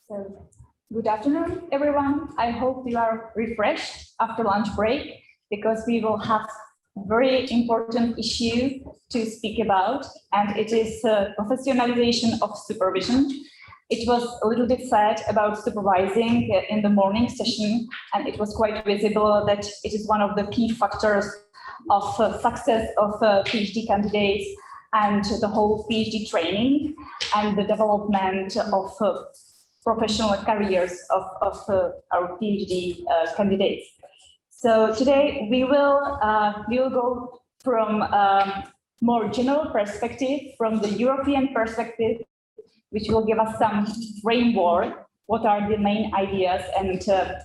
So, good afternoon, everyone. I hope you are refreshed after lunch break because we will have a very important issue to speak about, and it is professionalization of supervision. It was a little bit said about supervising in the morning session, and it was quite visible that it is one of the key factors of success of PhD candidates and the whole PhD training and the development of professional careers of our PhD candidates. So today we will go from more general perspective, from the European perspective, which will give us some framework. What are the main ideas and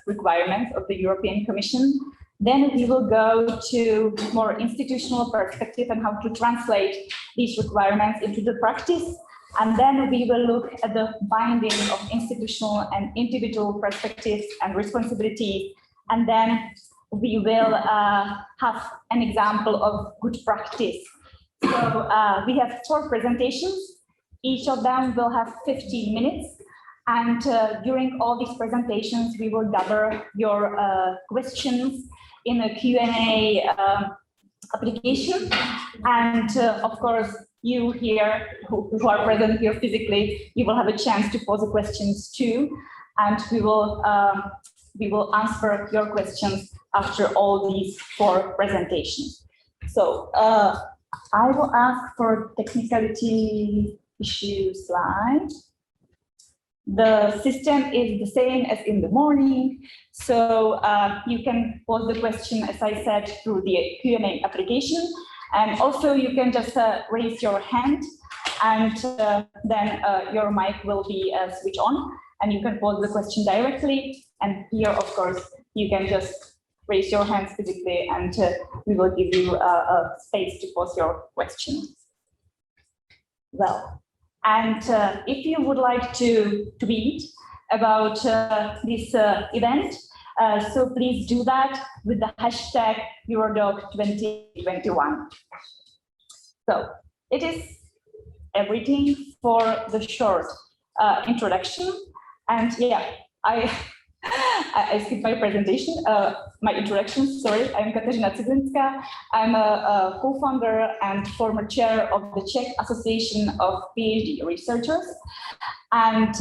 requirements of the European Commission? Then we will go to more institutional perspective and how to translate these requirements into the practice. And then we will look at the binding of institutional and individual perspectives and responsibilities. And then we will have an example of good practice. So we have 4 presentations. Each of them will have 15 minutes. And during all these presentations, we will gather your questions in a Q&A application. And of course, you here who are present here physically, you will have a chance to pose the questions too. And we will answer your questions after all these 4 presentations. So I will ask for technicality issue slide. The system is the same as in the morning, so you can pose the question, as I said, through the Q&A application, and also you can just raise your hand, and then your mic will be switched on, and you can pose the question directly. And here, of course, you can just raise your hands physically, and we will give you a space to pose your question. Well. And if you would like to tweet about this event, so please do that with the hashtag Eurodoc 2021. So it is everything for the short introduction. And yeah, I skipped my presentation, my introduction, sorry. I'm Kateřina Cidlinská. I'm a co-founder and former chair of the Czech Association of PhD Researchers. And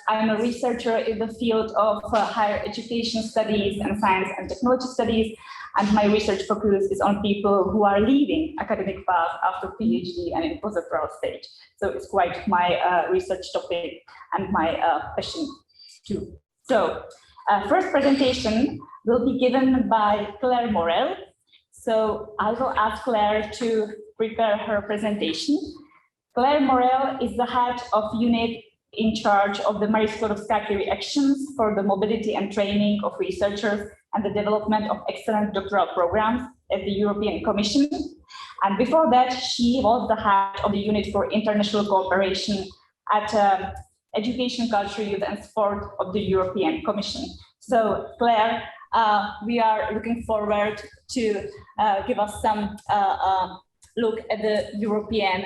I'm a researcher in the field of higher education studies and science and technology studies. And my research focus is on people who are leaving academic path after PhD and in postdoctoral stage. So it's quite my research topic and my passion too. So first presentation will be given by Claire Morel. So I will ask Claire to prepare her presentation. Claire Morel is the head of unit in charge of the Marie Skłodowska actions for the mobility and training of researchers and the development of excellent doctoral programs at the European Commission. And before that, she was the head of the unit for international cooperation at Education, Culture, Youth and Sport of the European Commission. So Claire, we are looking forward to give us some look at the European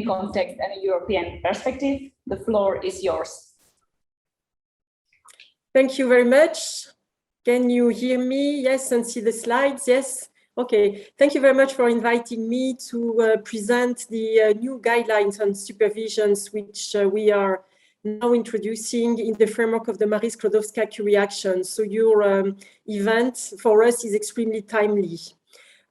context and a European perspective. The floor is yours. Thank you very much. Can you hear me? Yes, and see the slides? Yes. Okay. Thank you very much for inviting me to present the new guidelines on supervisions, which we are now introducing in the framework of the Marie Skłodowska Curie Action. So your event for us is extremely timely.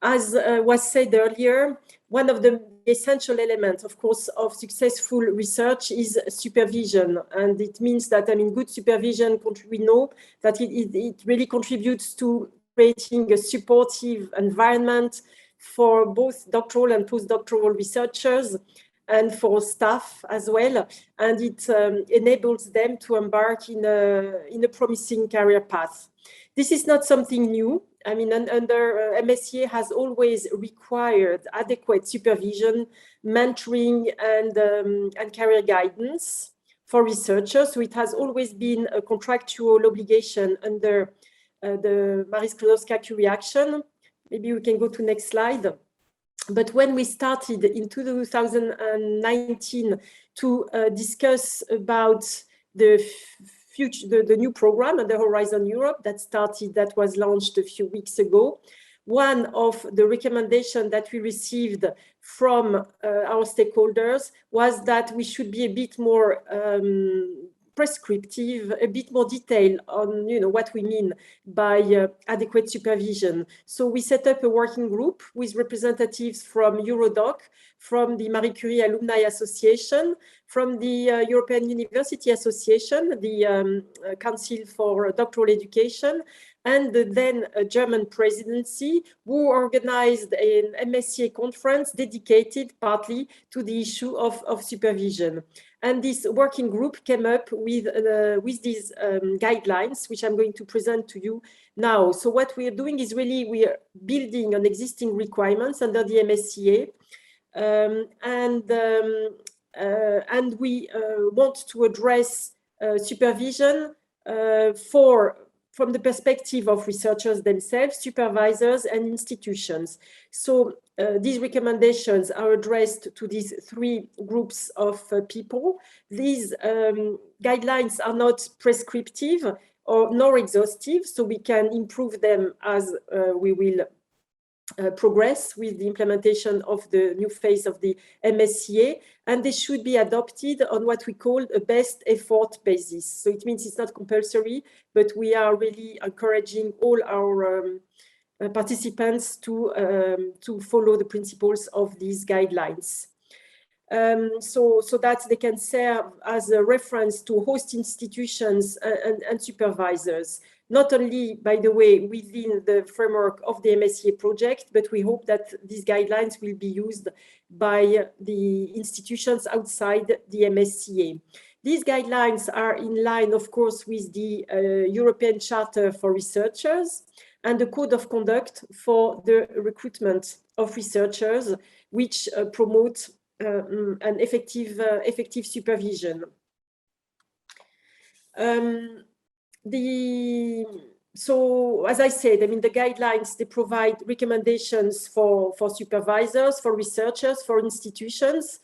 As was said earlier, one of the essential elements, of course, of successful research is supervision. And it means that, good supervision, we know that it really contributes to creating a supportive environment for both doctoral and postdoctoral researchers and for staff as well, and it enables them to embark in a promising career path. This is not something new. Under MSCA has always required adequate supervision, mentoring, and career guidance for researchers. So it has always been a contractual obligation under the Marie Skłodowska Curie Action. Maybe we can go to next slide. But when we started in 2019 to discuss about the new program under Horizon Europe that was launched a few weeks ago. One of the recommendations that we received from our stakeholders was that we should be a bit more prescriptive, a bit more detailed on what we mean by adequate supervision. So we set up a working group with representatives from Eurodoc, from the Marie Curie Alumni Association, from the European University Association, the Council for Doctoral Education, and the then German presidency, who organized an MSCA conference dedicated partly to the issue of supervision. And this working group came up with these guidelines, which I'm going to present to you now. So what we are doing is really we are building on existing requirements under the MSCA, and we want to address supervision from the perspective of researchers themselves, supervisors, and institutions. So these recommendations are addressed to these three groups of people. These guidelines are not prescriptive nor exhaustive, so we can improve them as we will progress with the implementation of the new phase of the MSCA, and they should be adopted on what we call a best effort basis. So it means it's not compulsory, but we are really encouraging all our participants to follow the principles of these guidelines. So that they can serve as a reference to host institutions and supervisors, not only, by the way, within the framework of the MSCA project, but we hope that these guidelines will be used by the institutions outside the MSCA. These guidelines are in line, of course, with the European Charter for Researchers and the Code of Conduct for the recruitment of researchers, which promote an effective supervision. So as I said, I mean, the guidelines, they provide recommendations for supervisors, for researchers, for institutions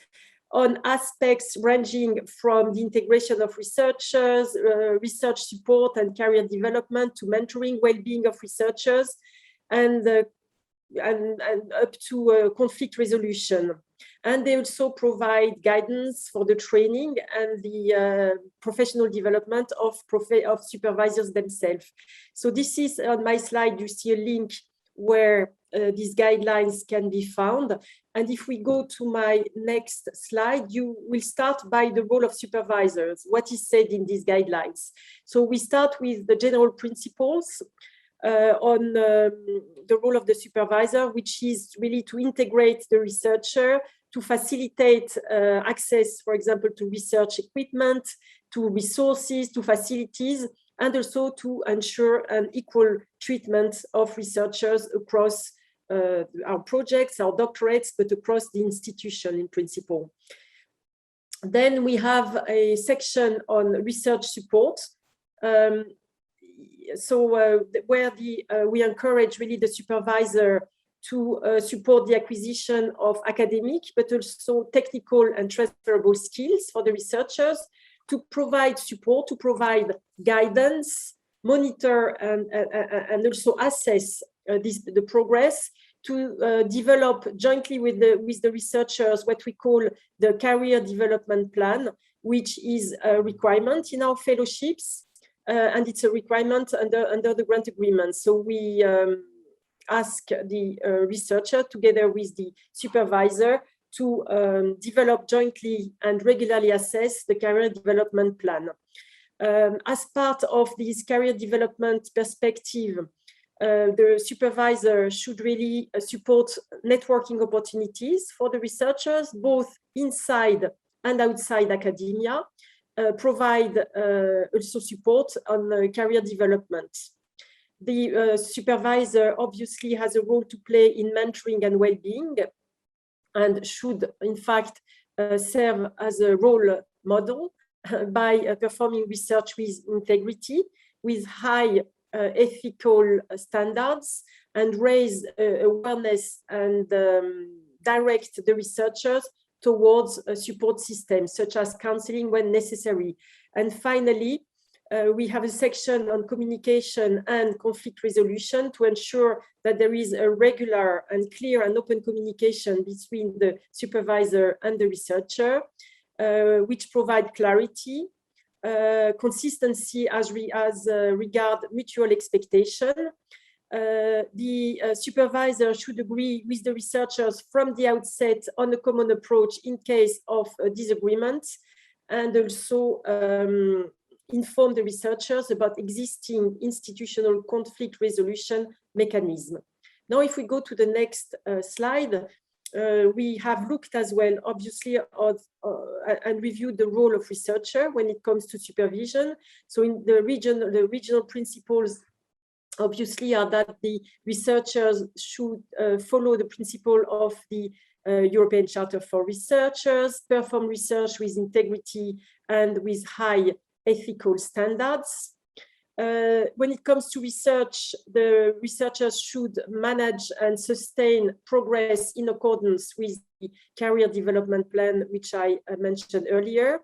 on aspects ranging from the integration of researchers, research support and career development, to mentoring, well-being of researchers, and up to conflict resolution. And they also provide guidance for the training and the professional development of supervisors themselves. So this is on my slide, you see a link where these guidelines can be found. And if we go to my next slide, you will start by the role of supervisors, what is said in these guidelines. So we start with the general principles on the role of the supervisor, which is really to integrate the researcher, to facilitate access, for example, to research equipment, to resources, to facilities, and also to ensure an equal treatment of researchers across our projects, our doctorates, but across the institution in principle. Then we have a section on research support. Where we encourage really the supervisor to support the acquisition of academic, but also technical and transferable skills for the researchers, to provide support, to provide guidance, monitor and also assess the progress, to develop jointly with the researchers what we call the career development plan, which is a requirement in our fellowships, and it's a requirement under the grant agreement. So we ask the researcher together with the supervisor to develop jointly and regularly assess the career development plan. As part of this career development perspective, the supervisor should really support networking opportunities for the researchers, both inside and outside academia, provide also support on career development. The supervisor obviously has a role to play in mentoring and well-being, and should, in fact, serve as a role model by performing research with integrity, with high ethical standards, and raise awareness and direct the researchers towards a support system, such as counseling when necessary. And finally, we have a section on communication and conflict resolution to ensure that there is a regular and clear and open communication between the supervisor and the researcher, which provide clarity, consistency as regard mutual expectation. The supervisor should agree with the researchers from the outset on a common approach in case of disagreement, and also inform the researchers about existing institutional conflict resolution mechanism. Now, if we go to the next slide, we have looked as well, obviously, and reviewed the role of researcher when it comes to supervision. So in the regional principles, obviously, are that the researchers should follow the principle of the European Charter for Researchers, perform research with integrity and with high ethical standards. When it comes to research, the researchers should manage and sustain progress in accordance with the career development plan, which I mentioned earlier.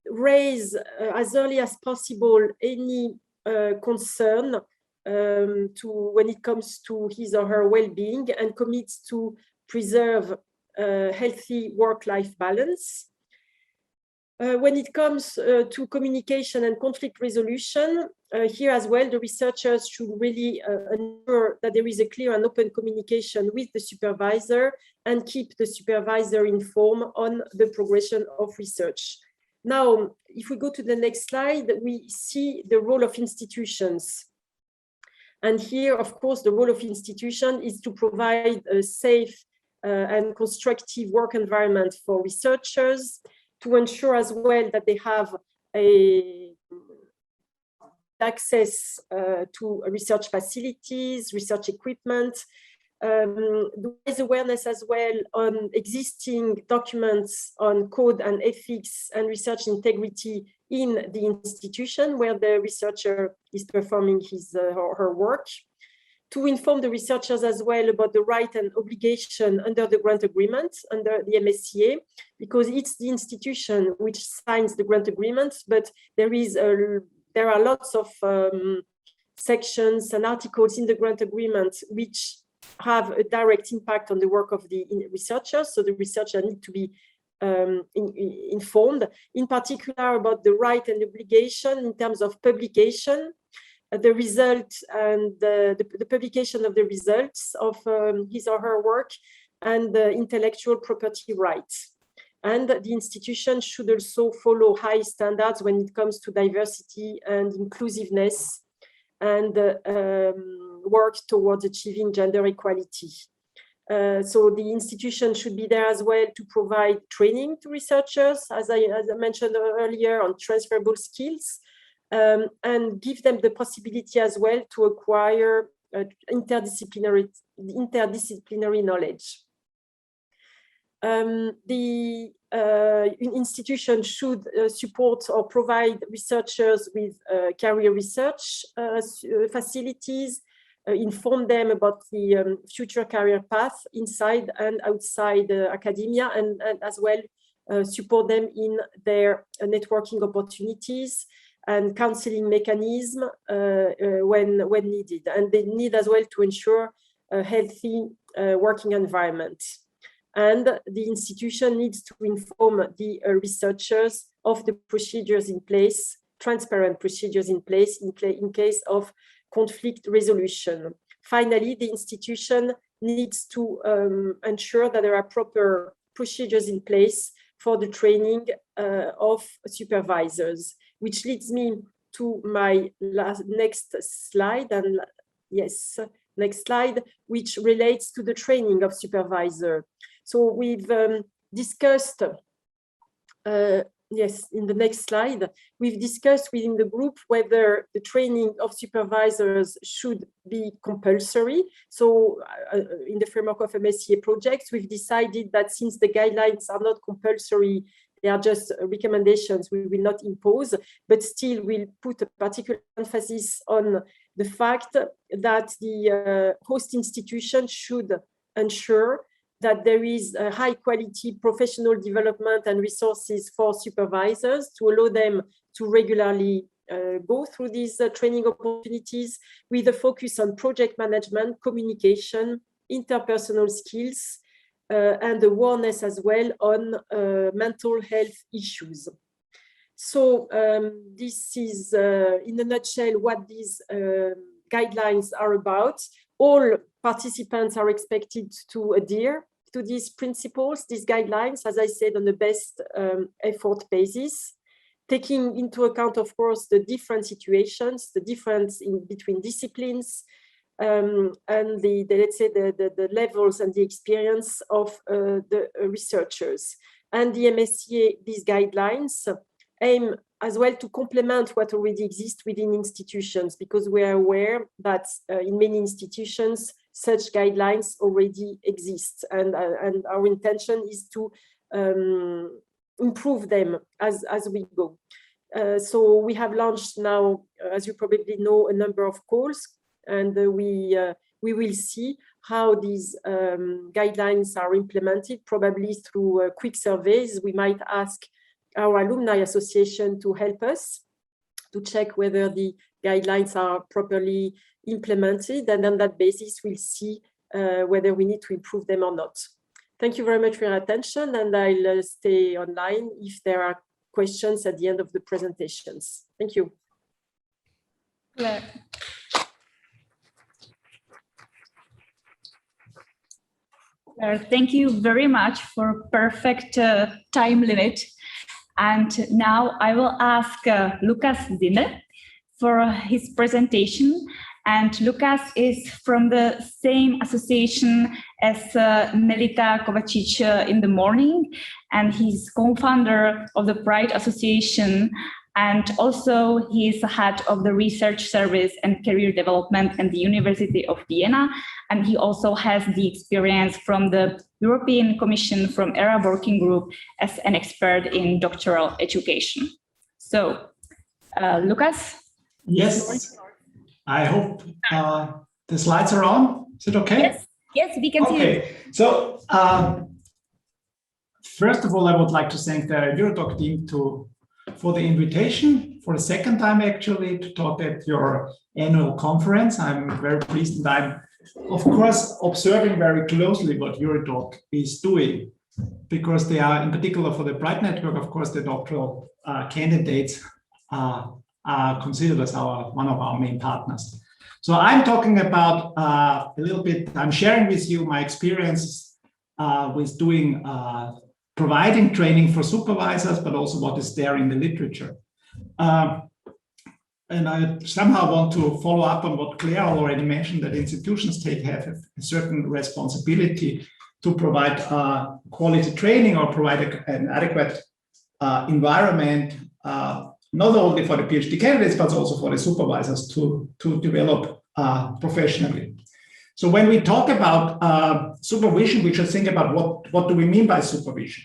Raise as early as possible any concern when it comes to his or her well-being, and commits to preserve healthy work-life balance. When it comes to communication and conflict resolution, here as well, the researchers should really ensure that there is a clear and open communication with the supervisor and keep the supervisor informed on the progression of research. Now, if we go to the next slide, we see the role of institutions. And here, of course, the role of institution is to provide a safe and constructive work environment for researchers, to ensure as well that they have access to research facilities, research equipment, raise awareness as well on existing documents on code and ethics and research integrity in the institution where the researcher is performing his or her work, to inform the researchers as well about the right and obligation under the grant agreement, under the MSCA, because it's the institution which signs the grant agreement, but there are lots of sections and articles in the grant agreement which have a direct impact on the work of the researchers, so the researcher needs to be informed, in particular about the right and obligation in terms of publication, the result and the publication of the results of his or her work, and the intellectual property rights. And the institution should also follow high standards when it comes to diversity and inclusiveness, and work towards achieving gender equality. So the institution should be there as well to provide training to researchers, as I mentioned earlier, on transferable skills, and give them the possibility as well to acquire interdisciplinary knowledge. The institution should support or provide researchers with career research facilities, inform them about the future career path inside and outside academia, and as well support them in their networking opportunities and counseling mechanism when needed. And they need as well to ensure a healthy working environment. And the institution needs to inform the researchers of the procedures in place, transparent procedures in place in case of conflict resolution. Finally, the institution needs to ensure that there are proper procedures in place for the training of supervisors, which leads me to my next slide. And yes, next slide, which relates to the training of supervisor. So we've discussed, yes, in the next slide, we've discussed within the group whether the training of supervisors should be compulsory. So in the framework of MSCA projects, we've decided that since the guidelines are not compulsory, they are just recommendations, we will not impose, but still we'll put a particular emphasis on the fact that the host institution should ensure that there is a high quality professional development and resources for supervisors to allow them to regularly go through these training opportunities with a focus on project management, communication, interpersonal skills, and awareness as well on mental health issues. So this is in a nutshell what these guidelines are about. All participants are expected to adhere to these principles, these guidelines, as I said, on the best effort basis, taking into account, of course, the different situations, the difference in between disciplines, and let's say the levels and the experience of the researchers. And the MSCA, these guidelines aim as well to complement what already exists within institutions, because we are aware that in many institutions, such guidelines already exist. And our intention is to improve them as we go. So we have launched now, as you probably know, a number of calls, and we will see how these guidelines are implemented, probably through quick surveys. We might ask our alumni association to help us to check whether the guidelines are properly implemented, and on that basis we'll see whether we need to improve them or not. Thank you very much for your attention, and I'll stay online if there are questions at the end of the presentations. Thank you. Claire. Thank you very much for perfect time limit. And now I will ask Lukas Zinner for his presentation. And Lukas is from the same association as Melita Kovacic in the morning, and he's co-founder of the Pride Association, and also he's head of the research service and career development at the University of Vienna, and he also has the experience from the European Commission from ERA working group as an expert in doctoral education. So, Lukas? Yes. I hope the slides are on. Is it okay? Yes, we can see you. Okay, so first of all, I would like to thank the Eurodoc team for the invitation for the second time actually to talk at your annual conference. I'm very pleased, and I'm of course observing very closely what Eurodoc is doing, because they are, in particular for the Pride Network, of course, the doctoral candidates are considered as one of our main partners. So I'm talking about a little bit, I'm sharing with you my experiences with doing, providing training for supervisors, but also what is there in the literature. And I somehow want to follow up on what Claire already mentioned, that institutions have a certain responsibility to provide quality training or provide an adequate environment, not only for the PhD candidates, but also for the supervisors to develop professionally. So when we talk about supervision, we should think about what do we mean by supervision.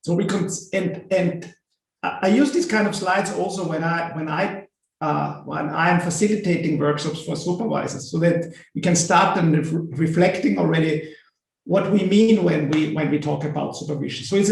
So we can, and I use these kind of slides also when I'm facilitating workshops for supervisors, so that we can start and reflecting already what we mean when we talk about supervision. So it's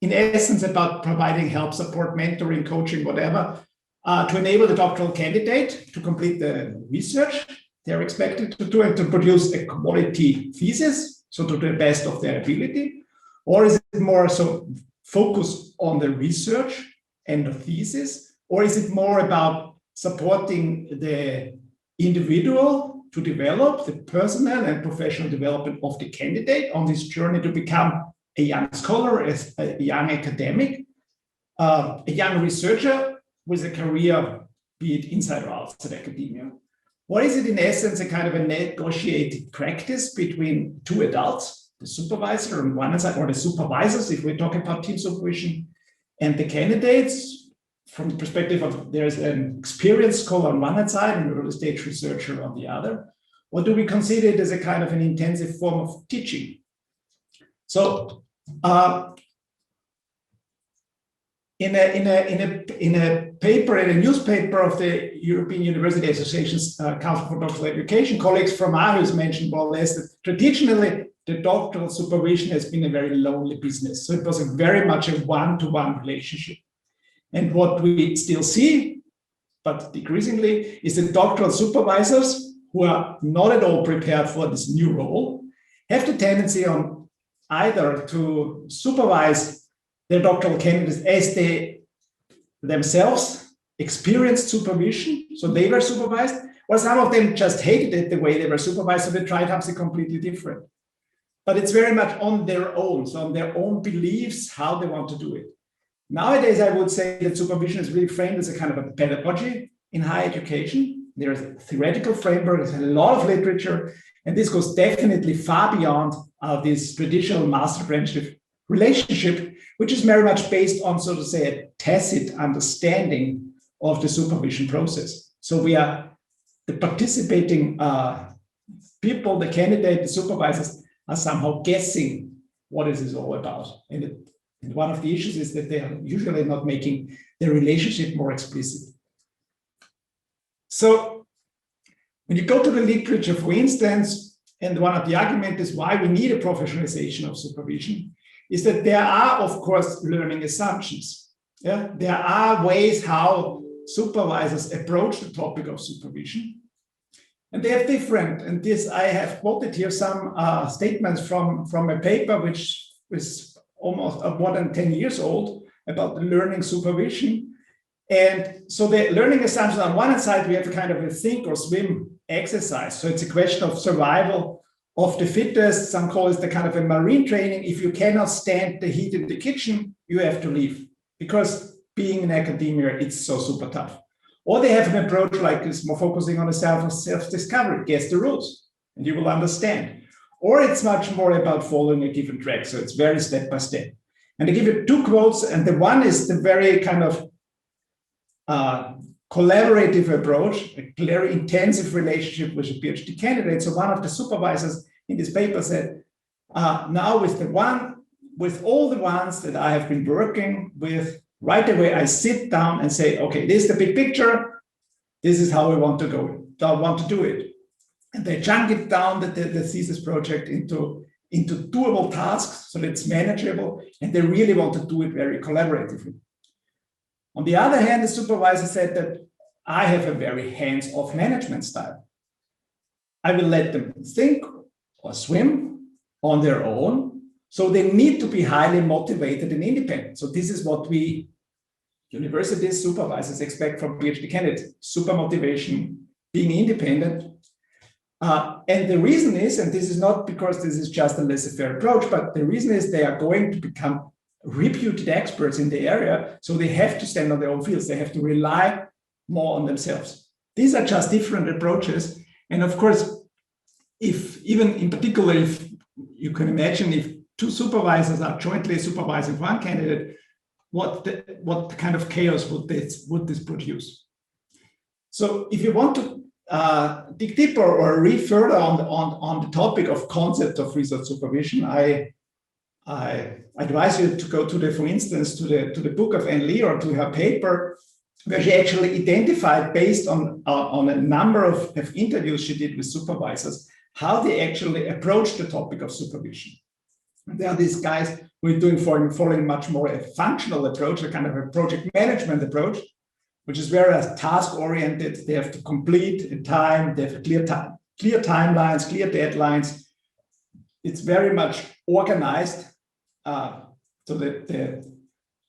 in essence about providing help, support, mentoring, coaching, whatever, to enable the doctoral candidate to complete the research they're expected to do and to produce a quality thesis, so to the best of their ability. Or is it more so focus on the research and the thesis? Or is it more about supporting the individual to develop the personal and professional development of the candidate on this journey to become a young scholar, a young academic, a young researcher with a career, be it inside or outside academia? What is it in essence, a kind of a negotiated practice between two adults, the supervisor on one side, or the supervisors, if we talk about team supervision, and the candidates from the perspective of there's an experienced scholar on one side and an early stage researcher on the other? Or do we consider it as a kind of an intensive form of teaching? So in a paper, in a newspaper of the European University Association's Council for Doctoral Education, colleagues from ARUS mentioned more or less that traditionally the doctoral supervision has been a very lonely business. So it was very much a one-to-one relationship. And what we still see, but decreasingly, is that doctoral supervisors who are not at all prepared for this new role have the tendency on either to supervise their doctoral candidates as they themselves experienced supervision, so they were supervised, or some of them just hated it the way they were supervised, so they tried something completely different. But it's very much on their own, so on their own beliefs, how they want to do it. Nowadays, I would say that supervision is really framed as a kind of a pedagogy in higher education. There is a theoretical framework, there's a lot of literature, and this goes definitely far beyond this traditional master-apprenticeship relationship, which is very much based on, so to say, a tacit understanding of the supervision process. So we are the participating people, the candidate, the supervisors are somehow guessing what this is all about. And one of the issues is that they are usually not making the relationship more explicit. So when you go to the literature, for instance, and one of the arguments is why we need a professionalization of supervision, is that there are, of course, learning assumptions. Yeah? There are ways how supervisors approach the topic of supervision. And they are different. And this, I have quoted here some statements from a paper which is almost more than 10 years old about the learning supervision. And so the learning assumption, on one side, we have a kind of a sink or swim exercise. So it's a question of survival of the fittest. Some call it the kind of a marine training. If you cannot stand the heat in the kitchen, you have to leave, because being in academia, it's so super tough. Or they have an approach like this, more focusing on a self-discovery, guess the rules, and you will understand. Or it's much more about following a given track. So it's very step by step. And I give you two quotes, and the one is the very kind of collaborative approach, a very intensive relationship with a PhD candidate. So one of the supervisors in this paper said, now with all the ones that I have been working with, right away I sit down and say, okay, this is the big picture. This is how we want to go. I want to do it. And they chunk it down, the thesis project, into doable tasks, so that it's manageable, and they really want to do it very collaboratively. On the other hand, the supervisor said that I have a very hands-off management style. I will let them think or swim on their own, so they need to be highly motivated and independent. So this is what we universities, supervisors expect from PhD candidates: super motivation, being independent. And the reason is, and this is not because this is just a laissez-faire approach, but the reason is they are going to become reputed experts in the area, so they have to stand on their own fields. They have to rely more on themselves. These are just different approaches. And of course, if even in particular, if you can imagine if two supervisors are jointly supervising one candidate, what kind of chaos would this produce? So if you want to dig deeper or read further on the topic of concept of research supervision, I advise you to go to for instance, to the book of Anne Lee, or to her paper, where she actually identified, based on a number of interviews she did with supervisors, how they actually approach the topic of supervision. And there are these guys who are following much more a functional approach, a kind of a project management approach, which is very task-oriented. They have to complete in time. They have clear timelines, clear deadlines. It's very much organized. So that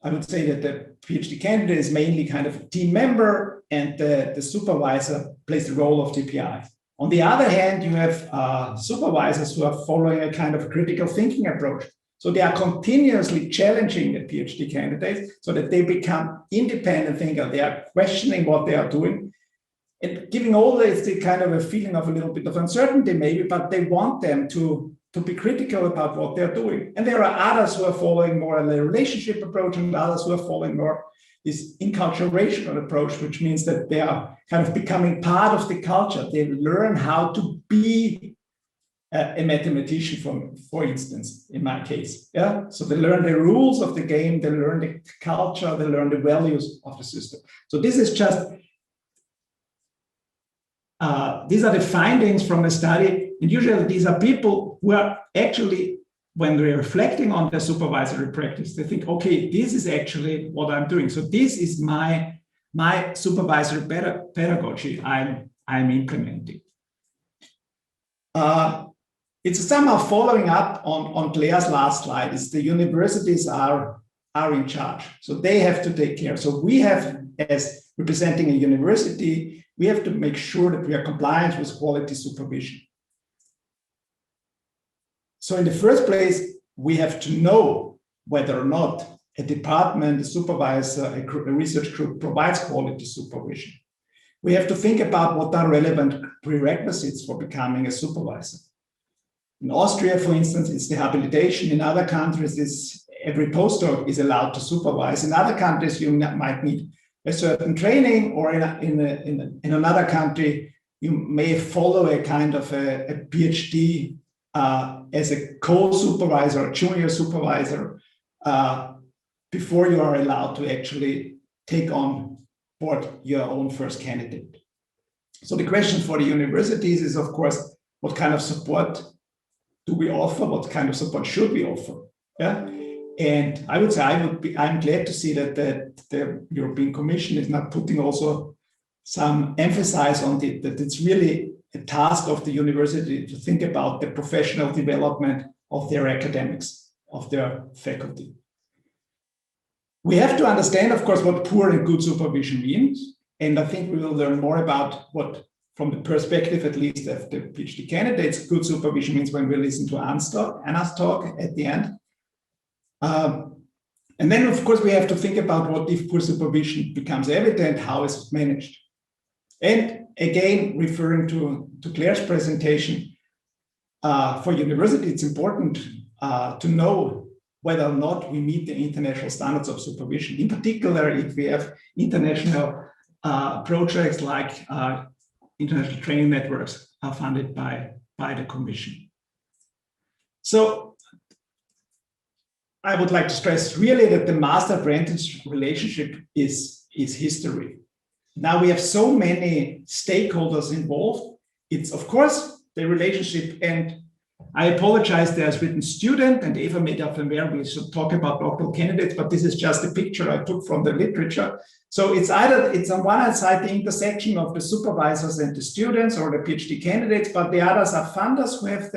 I would say that the PhD candidate is mainly kind of a team member, and the supervisor plays the role of TPI. On the other hand, you have supervisors who are following a kind of critical thinking approach. So they are continuously challenging the PhD candidates so that they become independent thinkers. They are questioning what they are doing and giving always the kind of a feeling of a little bit of uncertainty maybe, but they want them to be critical about what they're doing. And there are others who are following more a relationship approach, and others who are following more this enculturational approach, which means that they are kind of becoming part of the culture. They learn how to be a mathematician, for instance, in my case. Yeah. So they learn the rules of the game, they learn the culture, they learn the values of the system. So this is just these are the findings from a study, and usually these are people who are actually, when they're reflecting on their supervisory practice, they think, okay, this is actually what I'm doing. So this is my supervisory pedagogy I'm implementing. It's somehow following up on Claire's last slide. Is the universities are in charge, so they have to take care. So we have, as representing a university, we have to make sure that we are compliant with quality supervision. So in the first place, we have to know whether or not a department, a supervisor, a research group provides quality supervision. We have to think about what are relevant prerequisites for becoming a supervisor. In Austria, for instance, it's the habilitation. In other countries, every postdoc is allowed to supervise. In other countries, you might need a certain training, or in another country, you may follow a kind of a PhD as a co-supervisor, or junior supervisor, before you are allowed to actually take on board your own first candidate. So the question for the universities is, of course, what kind of support do we offer? What kind of support should we offer? Yeah. And I would say I'm glad to see that the European Commission is now putting also some emphasis on it, that it's really a task of the university to think about the professional development of their academics, of their faculty. We have to understand, of course, what poor and good supervision means. And I think we will learn more about what, from the perspective at least of the PhD candidates, good supervision means when we listen to Anna's talk at the end. And then, of course, we have to think about what if poor supervision becomes evident, how is it managed? And again, referring to Claire's presentation, for university, it's important to know whether or not we meet the international standards of supervision. In particular, if we have international projects like international training networks are funded by the Commission. So I would like to stress really that the master-apprentice relationship is history. Now we have so many stakeholders involved. It's, of course, the relationship, and I apologize, there's written student, and Eva made up aware we should talk about doctoral candidates, but this is just a picture I took from the literature. So it's on one hand side the intersection of the supervisors and the students or the PhD candidates, but the others are funders who have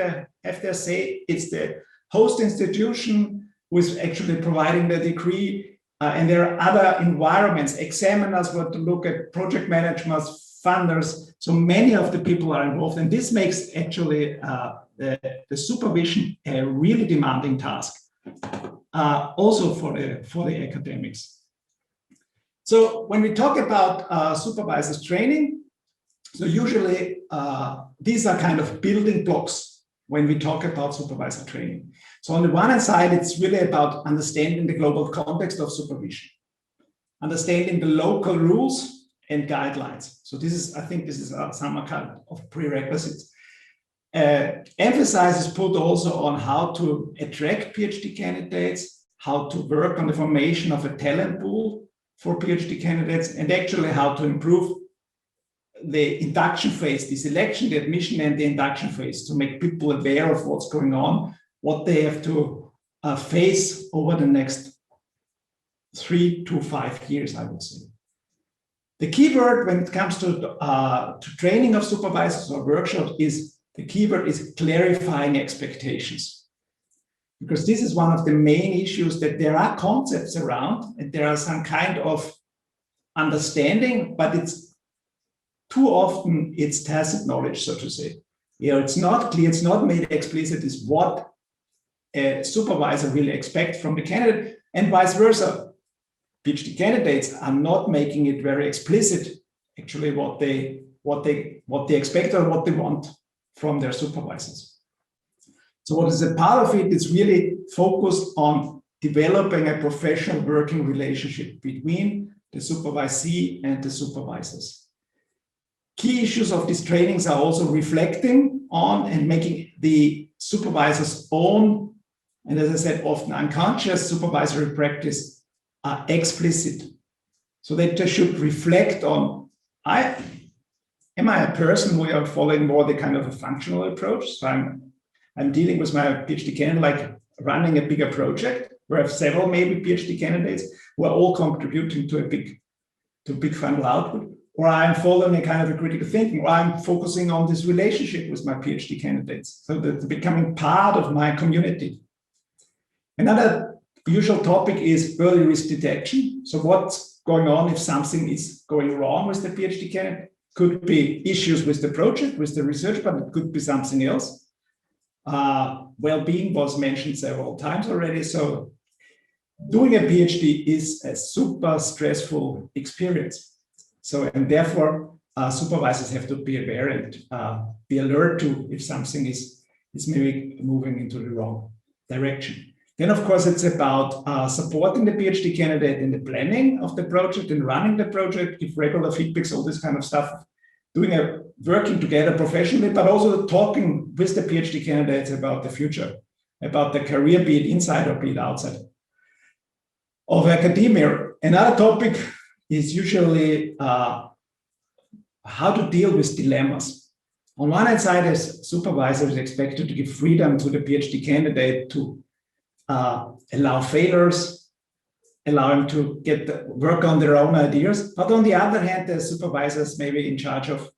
their say. It's the host institution who is actually providing the degree, and there are other environments, examiners who have to look at project managers, funders. So many of the people are involved, and this makes actually the supervision a really demanding task, also for the academics. So when we talk about supervisors training, so usually these are kind of building blocks when we talk about supervisor training. So on the one hand side, it's really about understanding the global context of supervision, understanding the local rules and guidelines. So this is, I think this is some kind of prerequisites. Emphasis is put also on how to attract PhD candidates, how to work on the formation of a talent pool for PhD candidates, and actually how to improve the induction phase, the selection, the admission, and the induction phase to make people aware of what's going on, what they have to face over the next 3 to 5 years, I would say. The key word when it comes to training of supervisors or workshops is the keyword is clarifying expectations, because this is one of the main issues, that there are concepts around and there are some kind of understanding, but it's too often it's tacit knowledge, so to say. You know, it's not clear, it's not made explicit is what a supervisor will expect from the candidate, and vice versa. PhD candidates are not making it very explicit, actually, what they expect or what they want from their supervisors. So what is a part of it is really focused on developing a professional working relationship between the supervisee and the supervisors. Key issues of these trainings are also reflecting on and making the supervisor's own, and as I said, often unconscious supervisory practice explicit, so that they should reflect on, am I a person who are following more the kind of a functional approach? So I'm dealing with my PhD candidate like running a bigger project where I have several maybe PhD candidates who are all contributing to a big final output, or I'm following a kind of a critical thinking, or I'm focusing on this relationship with my PhD candidates, so that they're becoming part of my community. Another usual topic is early risk detection. So what's going on if something is going wrong with the PhD candidate? Could be issues with the project, with the research, but it could be something else. Well-being was mentioned several times already. So doing a PhD is a super stressful experience. So, and therefore, supervisors have to be aware and be alert to if something is maybe moving into the wrong direction. Then, of course, it's about supporting the PhD candidate in the planning of the project and running the project, give regular feedbacks, all this kind of stuff, working together professionally, but also talking with the PhD candidates about the future, about the career, be it inside or be it outside of academia. Another topic is usually how to deal with dilemmas. On one hand side, as supervisor is expected to give freedom to the PhD candidate to allow failures, allow them to work on their own ideas. But on the other hand, the supervisors may be in charge of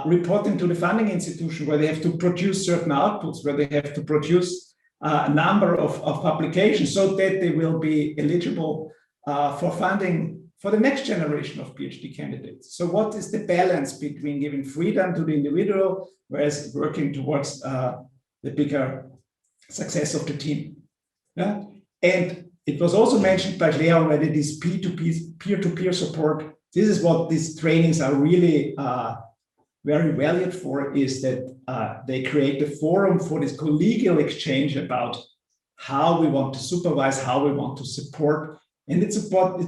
reporting to the funding institution where they have to produce certain outputs, where they have to produce a number of publications so that they will be eligible for funding for the next generation of PhD candidates. So what is the balance between giving freedom to the individual whereas working towards the bigger success of the team? Yeah? And it was also mentioned by Claire already, this peer-to-peer support. This is what these trainings are really very valued for, is that they create a forum for this collegial exchange about how we want to supervise, how we want to support. And it's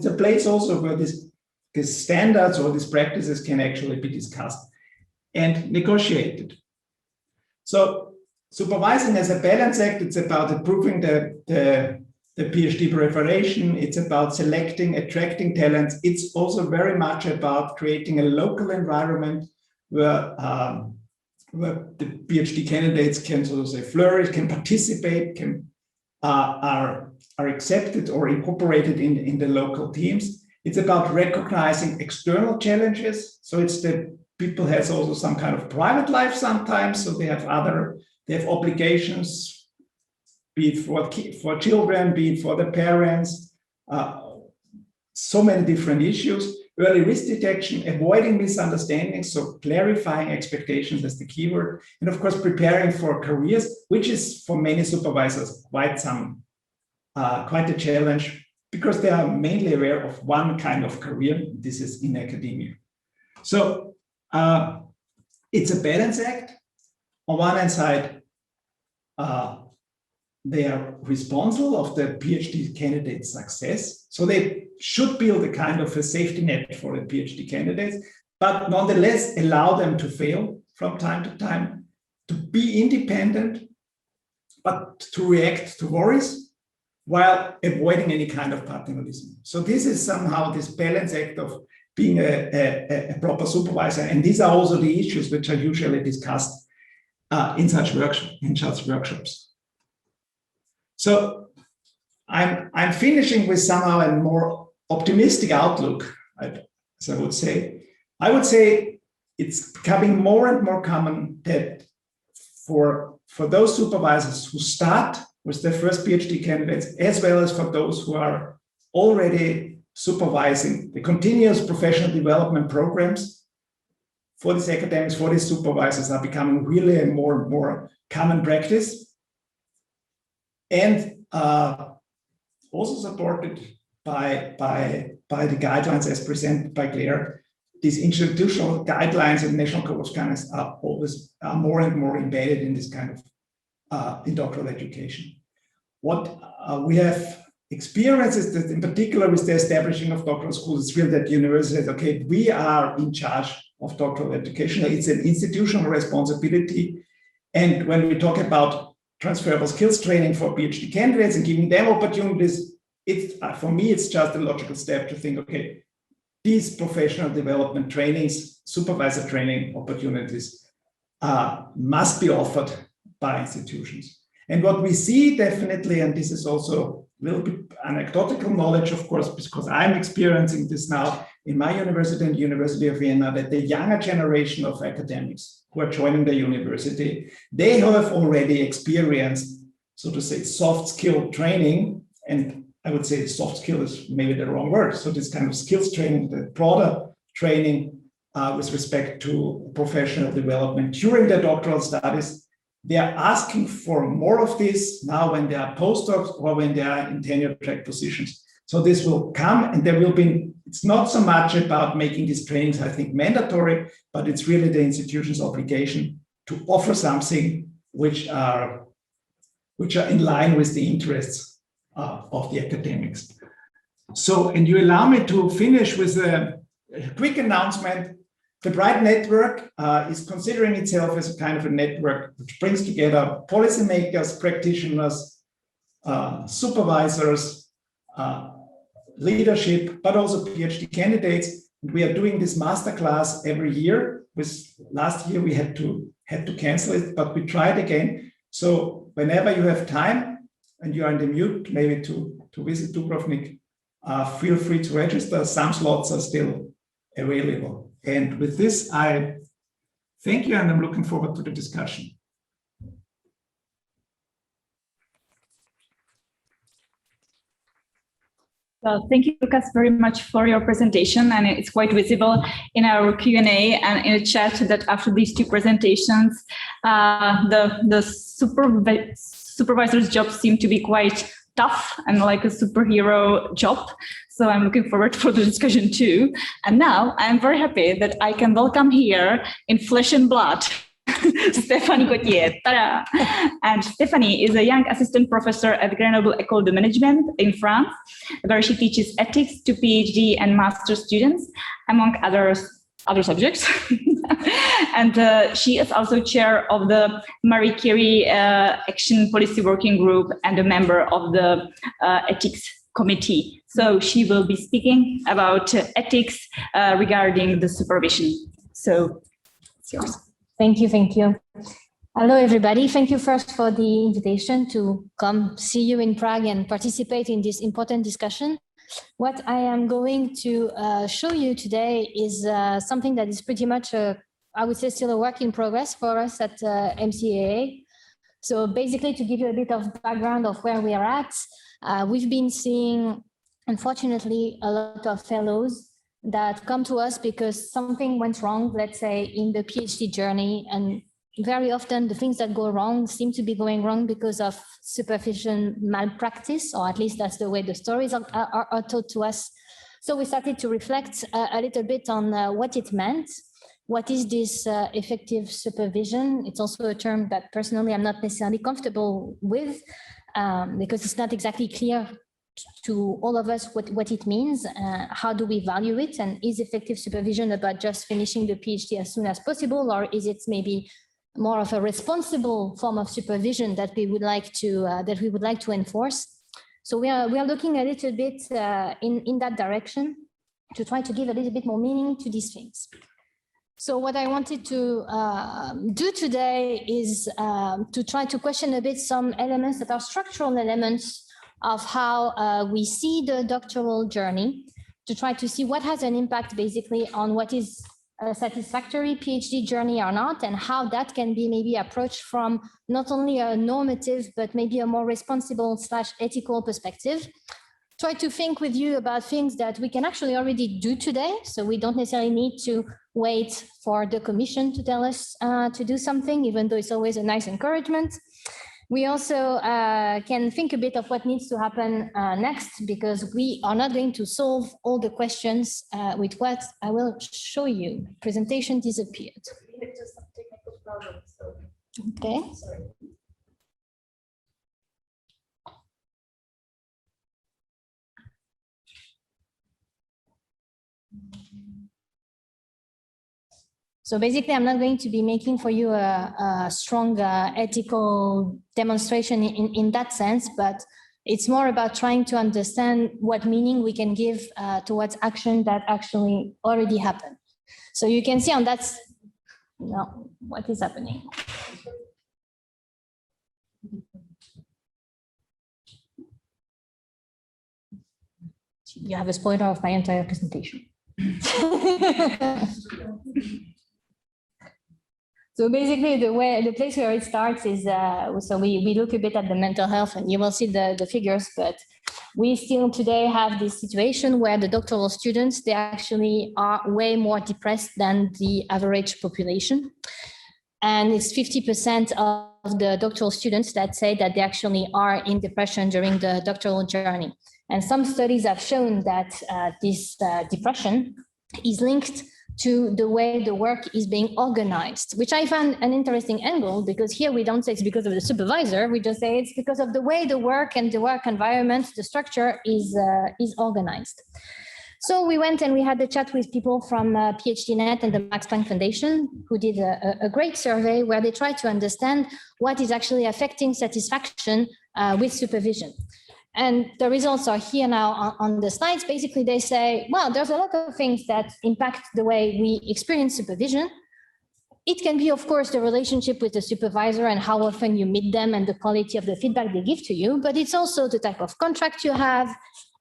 a place also where these standards or these practices can actually be discussed and negotiated. So supervising as a balance act, it's about improving the PhD preparation. It's about selecting, attracting talents. It's also very much about creating a local environment where the PhD candidates can sort of say flourish, can participate, are accepted or incorporated in the local teams. It's about recognizing external challenges. So it's the people has also some kind of private life sometimes. So they have obligations, be it for children, be it for the parents, so many different issues. Early risk detection, avoiding misunderstandings, so clarifying expectations as the keyword, and of course preparing for careers, which is for many supervisors quite a challenge because they are mainly aware of one kind of career. This is in academia. So it's a balance act. On one hand side, they are responsible of the PhD candidate's success. So they should build a kind of a safety net for the PhD candidates, but nonetheless allow them to fail from time to time, to be independent, but to react to worries while avoiding any kind of paternalism. So this is somehow this balance act of being a proper supervisor. And these are also the issues which are usually discussed in such workshops. So I'm finishing with somehow a more optimistic outlook, as I would say. I would say it's becoming more and more common that for those supervisors who start with their first PhD candidates, as well as for those who are already supervising the continuous professional development programs, for these academics, for these supervisors are becoming really a more and more common practice. And also supported by the guidelines as presented by Claire. These institutional guidelines and national code of conduct are more and more embedded in this kind of in doctoral education. What we have experienced is that in particular with the establishing of doctoral schools, it's really that university says, okay, we are in charge of doctoral education. It's an institutional responsibility. And when we talk about transferable skills training for PhD candidates and giving them opportunities, for me, it's just a logical step to think, okay, these professional development trainings, supervisor training opportunities must be offered by institutions. And what we see definitely, and this is also a little bit anecdotal knowledge, of course, because I'm experiencing this now in my university and University of Vienna, that the younger generation of academics who are joining the university, they have already experienced, so to say, soft skill training. And I would say soft skill is maybe the wrong word. So this kind of skills training, the broader training with respect to professional development during their doctoral studies, they are asking for more of this now when they are postdocs or when they are in tenure track positions. So this will come, and there will be, it's not so much about making these trainings, I think, mandatory, but it's really the institution's obligation to offer something which are in line with the interests of the academics. So, and you allow me to finish with a quick announcement. The Bright Network is considering itself as a kind of a network which brings together policymakers, practitioners, supervisors, leadership, but also PhD candidates. We are doing this masterclass every year. Last year we had to cancel it, but we tried again. So whenever you have time and you are in the mood, maybe to visit Dubrovnik, feel free to register. Some slots are still available. And with this, I thank you, and I'm looking forward to the discussion. Well, thank you, Lucas, very much for your presentation, and it's quite visible in our Q&A and in the chat that after these two presentations, the supervisor's job seemed to be quite tough and like a superhero job. So I'm looking forward for the discussion too. And now I'm very happy that I can welcome here in flesh and blood Stéphanie Gauttier. Ta-da! And Stéphanie is a young assistant professor at Grenoble École de Management in France, where she teaches ethics to PhD and master students, among other subjects. And she is also chair of the Marie Curie Action Policy Working Group and a member of the Ethics Committee. So she will be speaking about ethics regarding the supervision. So it's yours. Thank you. Thank you. Hello, everybody. Thank you first for the invitation to come see you in Prague and participate in this important discussion. What I am going to show you today is something that is pretty much, I would say, still a work in progress for us at MCAA. So basically, to give you a bit of background of where we are at, we've been seeing, unfortunately, a lot of fellows that come to us because something went wrong, let's say, in the PhD journey. And very often the things that go wrong seem to be going wrong because of supervision malpractice, or at least that's the way the stories are told to us. So we started to reflect a little bit on what it meant. What is this effective supervision? It's also a term that personally I'm not necessarily comfortable with because it's not exactly clear to all of us what it means. How do we value it? And is effective supervision about just finishing the PhD as soon as possible, or is it maybe more of a responsible form of supervision that we would like to enforce? So we are looking a little bit in that direction to try to give a little bit more meaning to these things. So what I wanted to do today is to try to question a bit some elements that are structural elements of how we see the doctoral journey, to try to see what has an impact basically on what is a satisfactory PhD journey or not, and how that can be maybe approached from not only a normative, but maybe a more responsible / ethical perspective. Try to think with you about things that we can actually already do today. So we don't necessarily need to wait for the commission to tell us to do something, even though it's always a nice encouragement. We also can think a bit of what needs to happen next, because we are not going to solve all the questions with what I will show you. Presentation disappeared. We had just some technical problems, so. Okay. Sorry. So basically, I'm not going to be making for you a strong ethical demonstration in that sense, but It's more about trying to understand what meaning we can give towards action that actually already happened. So you can see on that, no, what is happening? You have a spoiler of my entire presentation. So basically, the place where it starts is, so we look a bit at the mental health, and you will see the figures, but we still today have this situation where the doctoral students, they actually are way more depressed than the average population. And it's 50% of the doctoral students that say that they actually are in depression during the doctoral journey. And some studies have shown that this depression is linked to the way the work is being organized, which I found an interesting angle, because here we don't say it's because of the supervisor, we just say it's because of the way the work and the work environment, the structure is organized. So we went and we had a chat with people from PhDNet and the Max Planck Foundation, who did a great survey where they tried to understand what is actually affecting satisfaction with supervision. And the results are here now on the slides. Basically, they say, well, there's a lot of things that impact the way we experience supervision. It can be, of course, the relationship with the supervisor and how often you meet them and the quality of the feedback they give to you, but it's also the type of contract you have.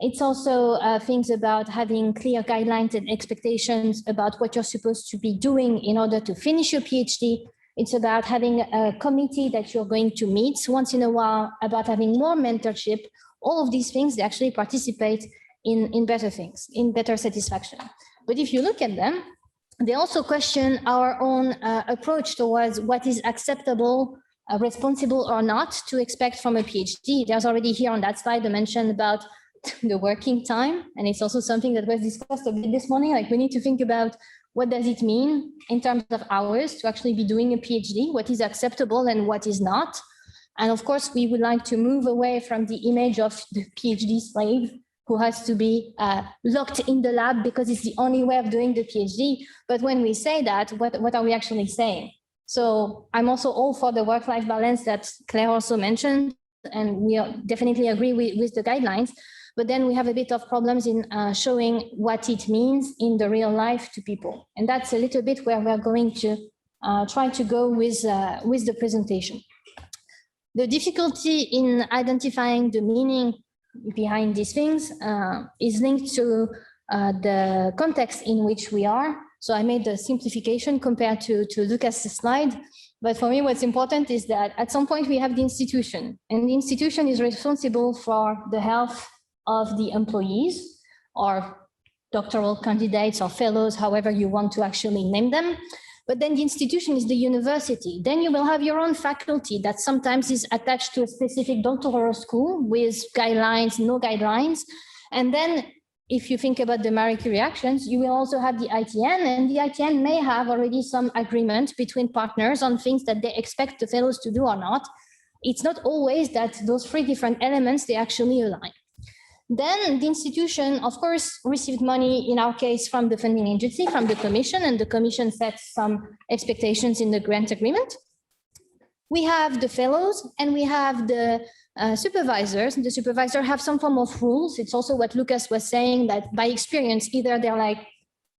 It's also things about having clear guidelines and expectations about what you're supposed to be doing in order to finish your PhD. It's about having a committee that you're going to meet once in a while, about having more mentorship. All of these things, they actually participate in better things, in better satisfaction. But if you look at them, they also question our own approach towards what is acceptable, responsible or not to expect from a PhD. There's already here on that slide a mention about the working time. And it's also something that was discussed a bit this morning. Like, we need to think about what does it mean in terms of hours to actually be doing a PhD, what is acceptable and what is not. And of course, we would like to move away from the image of the PhD slave who has to be locked in the lab because it's the only way of doing the PhD. But when we say that, what are we actually saying? So I'm also all for the work-life balance that Claire also mentioned, and we definitely agree with the guidelines. But then we have a bit of problems in showing what it means in the real life to people. And that's a little bit where we're going to try to go with the presentation. The difficulty in identifying the meaning behind these things is linked to the context in which we are. So I made the simplification compared to Lucas' slide. But for me, what's important is that at some point we have the institution, and the institution is responsible for the health of the employees or doctoral candidates or fellows, however you want to actually name them. But then the institution is the university. Then you will have your own faculty that sometimes is attached to a specific doctoral school with guidelines, no guidelines. And then if you think about the Marie Curie actions, you will also have the ITN, and the ITN may have already some agreement between partners on things that they expect the fellows to do or not. It's not always that those three different elements, they actually align. Then the institution, of course, received money, in our case, from the funding agency, from the commission, and the commission sets some expectations in the grant agreement. We have the fellows and we have the supervisors. The supervisor have some form of rules. It's also what Lucas was saying, that by experience, either they're like,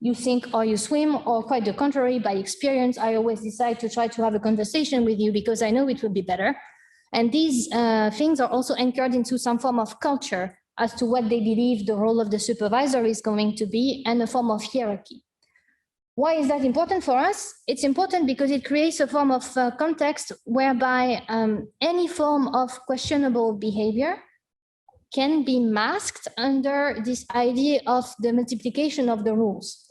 you sink or you swim, or quite the contrary, by experience, I always decide to try to have a conversation with you because I know it will be better. And these things are also anchored into some form of culture as to what they believe the role of the supervisor is going to be, and a form of hierarchy. Why is that important for us? It's important because it creates a form of context whereby any form of questionable behavior can be masked under this idea of the multiplication of the rules.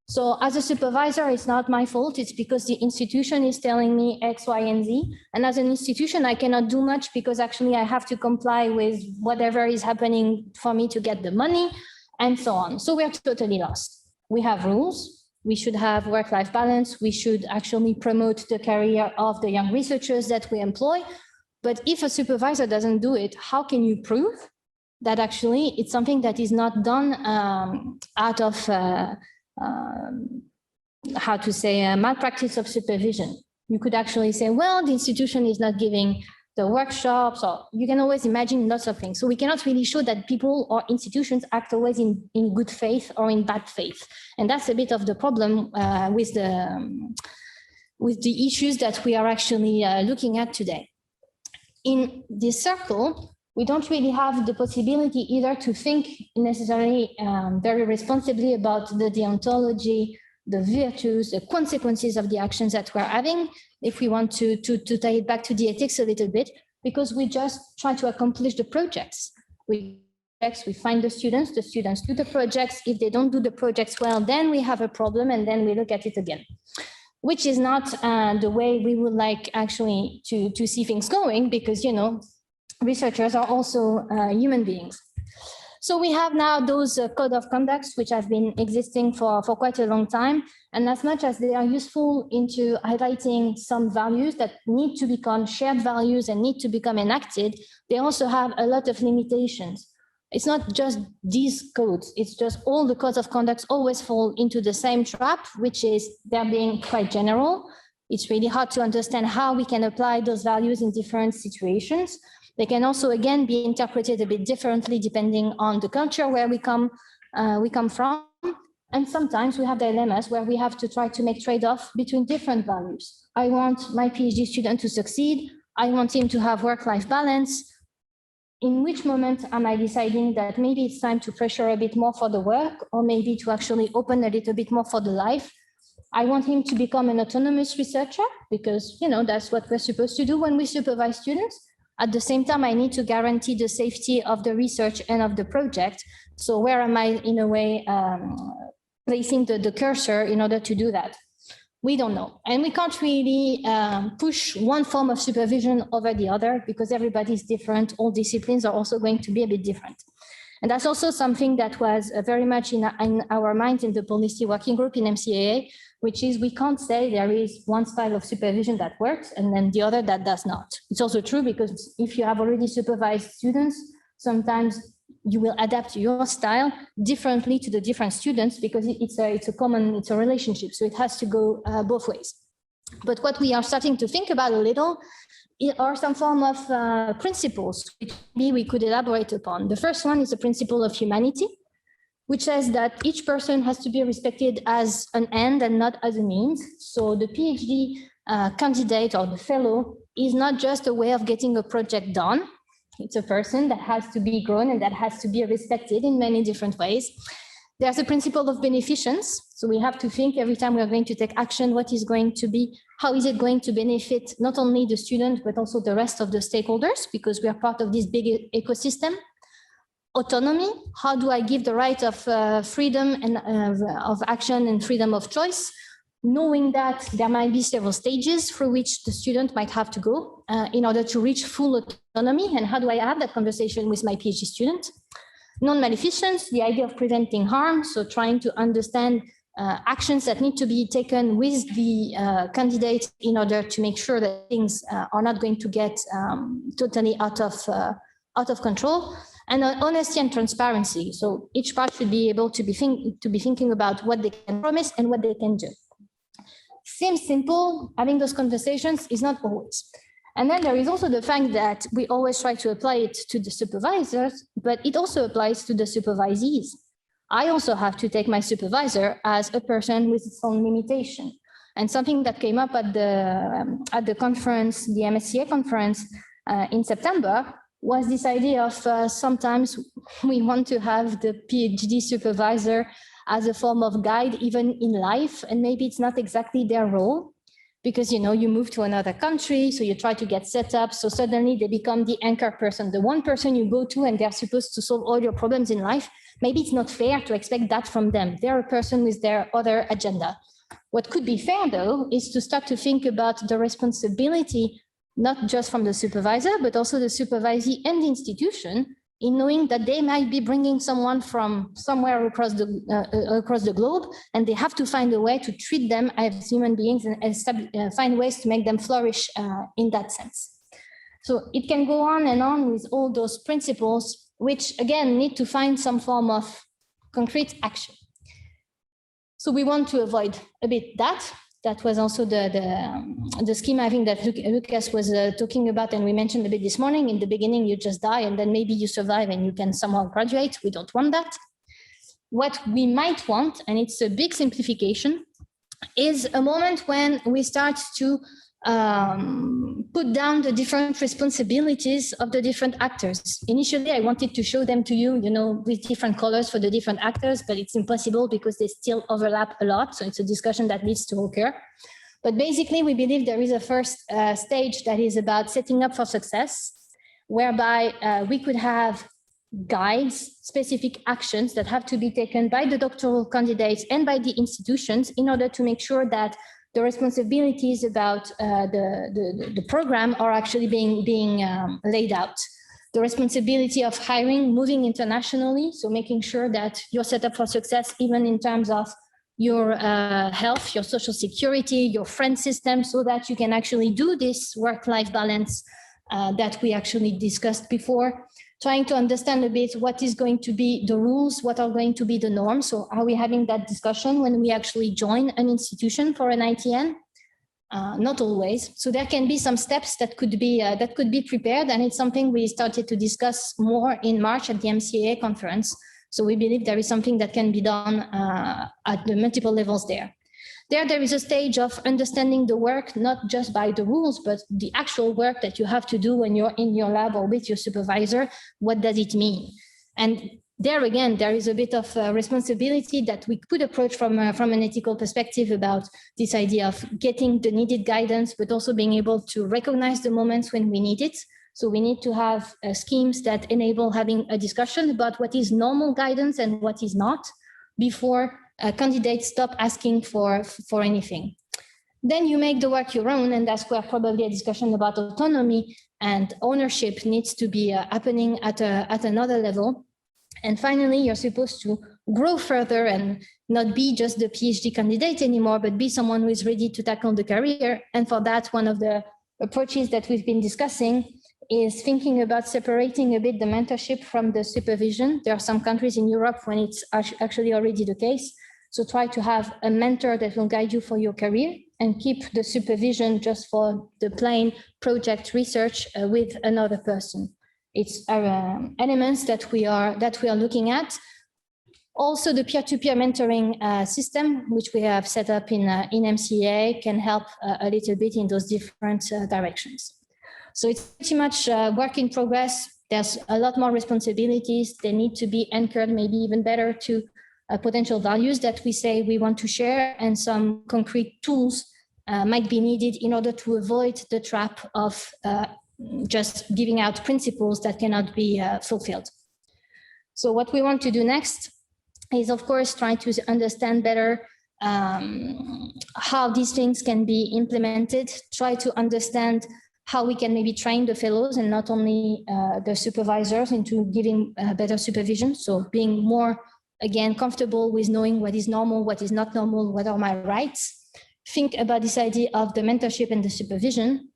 So as a supervisor, it's not my fault. It's because the institution is telling me X, Y, and Z. And as an institution, I cannot do much because actually I have to comply with whatever is happening for me to get the money and so on. So we're totally lost. We have rules. We should have work-life balance. We should actually promote the career of the young researchers that we employ. But if a supervisor doesn't do it, how can you prove that actually it's something that is not done out of how to say malpractice of supervision? You could actually say, well, the institution is not giving the workshops, or you can always imagine lots of things. So we cannot really show that people or institutions act always in good faith or in bad faith. And that's a bit of the problem with the issues that we are actually looking at today. In this circle, we don't really have the possibility either to think necessarily very responsibly about the deontology, the virtues, the consequences of the actions that we're having, if we want to tie it back to the ethics a little bit, because we just try to accomplish the projects. We find the students do the projects. If they don't do the projects well, then we have a problem, and then we look at it again, which is not the way we would like actually to see things going, because, you know, researchers are also human beings. So we have now those code of conducts, which have been existing for quite a long time. And as much as they are useful into highlighting some values that need to become shared values and need to become enacted, they also have a lot of limitations. It's not just these codes, it's just all the codes of conduct always fall into the same trap, which is they're being quite general. It's really hard to understand how we can apply those values in different situations. They can also, again, be interpreted a bit differently depending on the culture where we come from. And sometimes we have dilemmas where we have to try to make trade-off between different values. I want my PhD student to succeed. I want him to have work-life balance. In which moment am I deciding that maybe it's time to pressure a bit more for the work, or maybe to actually open a little bit more for the life? I want him to become an autonomous researcher because, you know, that's what we're supposed to do when we supervise students. At the same time, I need to guarantee the safety of the research and of the project. So where am I, in a way, placing the cursor in order to do that? We don't know. And we can't really push one form of supervision over the other because everybody's different. All disciplines are also going to be a bit different. And that's also something that was very much in our minds in the policy working group in MCAA, which is we can't say there is one style of supervision that works and then the other that does not. It's also true because if you have already supervised students, sometimes you will adapt your style differently to the different students because it's a relationship. So it has to go both ways. But what we are starting to think about a little are some form of principles which maybe we could elaborate upon. The first one is the principle of humanity, which says that each person has to be respected as an end and not as a means. So the PhD candidate or the fellow is not just a way of getting a project done. It's a person that has to be grown and that has to be respected in many different ways. There's a principle of beneficence. So we have to think every time we are going to take action, what is going to be, how is it going to benefit not only the student, but also the rest of the stakeholders, because we are part of this big ecosystem. Autonomy, how do I give the right of freedom and of action and freedom of choice, knowing that there might be several stages through which the student might have to go in order to reach full autonomy, and how do I have that conversation with my PhD student? Non-maleficence, the idea of preventing harm, so trying to understand actions that need to be taken with the candidate in order to make sure that things are not going to get totally out of control. And honesty and transparency. So each part should be able to be thinking about what they can promise and what they can do. Seems simple, having those conversations is not always. And then there is also the fact that we always try to apply it to the supervisors, but it also applies to the supervisees. I also have to take my supervisor as a person with its own limitation. And something that came up at the conference, the MSCA conference in September, was this idea of sometimes we want to have the PhD supervisor as a form of guide even in life, and maybe it's not exactly their role because, you know, you move to another country, so you try to get set up, so suddenly they become the anchor person, the one person you go to and they're supposed to solve all your problems in life. Maybe it's not fair to expect that from them. They're a person with their other agenda. What could be fair, though, is to start to think about the responsibility not just from the supervisor, but also the supervisee and the institution, in knowing that they might be bringing someone from somewhere across the globe, and they have to find a way to treat them as human beings and find ways to make them flourish in that sense. So it can go on and on with all those principles, which again need to find some form of concrete action. So we want to avoid a bit that. That was also the scheme I think that Lucas was talking about, and we mentioned a bit this morning. In the beginning, you just die, and then maybe you survive and you can somehow graduate. We don't want that. What we might want, and it's a big simplification, is a moment when we start to put down the different responsibilities of the different actors. Initially, I wanted to show them to you, with different colors for the different actors, but it's impossible because they still overlap a lot. So it's a discussion that needs to occur. But basically, we believe there is a first stage that is about setting up for success, whereby we could have guides, specific actions that have to be taken by the doctoral candidates and by the institutions in order to make sure that the responsibilities about the program are actually being laid out. The responsibility of hiring, moving internationally, so making sure that you're set up for success, even in terms of your health, your social security, your friend system, so that you can actually do this work-life balance that we actually discussed before. Trying to understand a bit what is going to be the rules, what are going to be the norms. So are we having that discussion when we actually join an institution for an ITN? Not always. So there can be some steps that could be prepared, and it's something we started to discuss more in March at the MCAA conference. So we believe there is something that can be done at the multiple levels there. There is a stage of understanding the work, not just by the rules, but the actual work that you have to do when you're in your lab or with your supervisor. What does it mean? And there again, there is a bit of responsibility that we could approach from an ethical perspective about this idea of getting the needed guidance, but also being able to recognize the moments when we need it. So we need to have schemes that enable having a discussion about what is normal guidance and what is not before candidates stop asking for anything. Then you make the work your own, and that's where probably a discussion about autonomy and ownership needs to be happening at another level. And finally, you're supposed to grow further and not be just the PhD candidate anymore, but be someone who is ready to tackle the career. And for that, one of the approaches that we've been discussing is thinking about separating a bit the mentorship from the supervision. There are some countries in Europe when it's actually already the case. So try to have a mentor that will guide you for your career and keep the supervision just for the plain project research with another person. It's elements that we are looking at. Also, the peer-to-peer mentoring system, which we have set up in MCAA, can help a little bit in those different directions. So it's pretty much work in progress. There's a lot more responsibilities. They need to be anchored, maybe even better, to potential values that we say we want to share, and some concrete tools might be needed in order to avoid the trap of just giving out principles that cannot be fulfilled. So what we want to do next is, of course, try to understand better how these things can be implemented, try to understand how we can maybe train the fellows and not only the supervisors into giving better supervision. So being more, again, comfortable with knowing what is normal, what is not normal, what are my rights. Think about this idea of the mentorship and the supervision.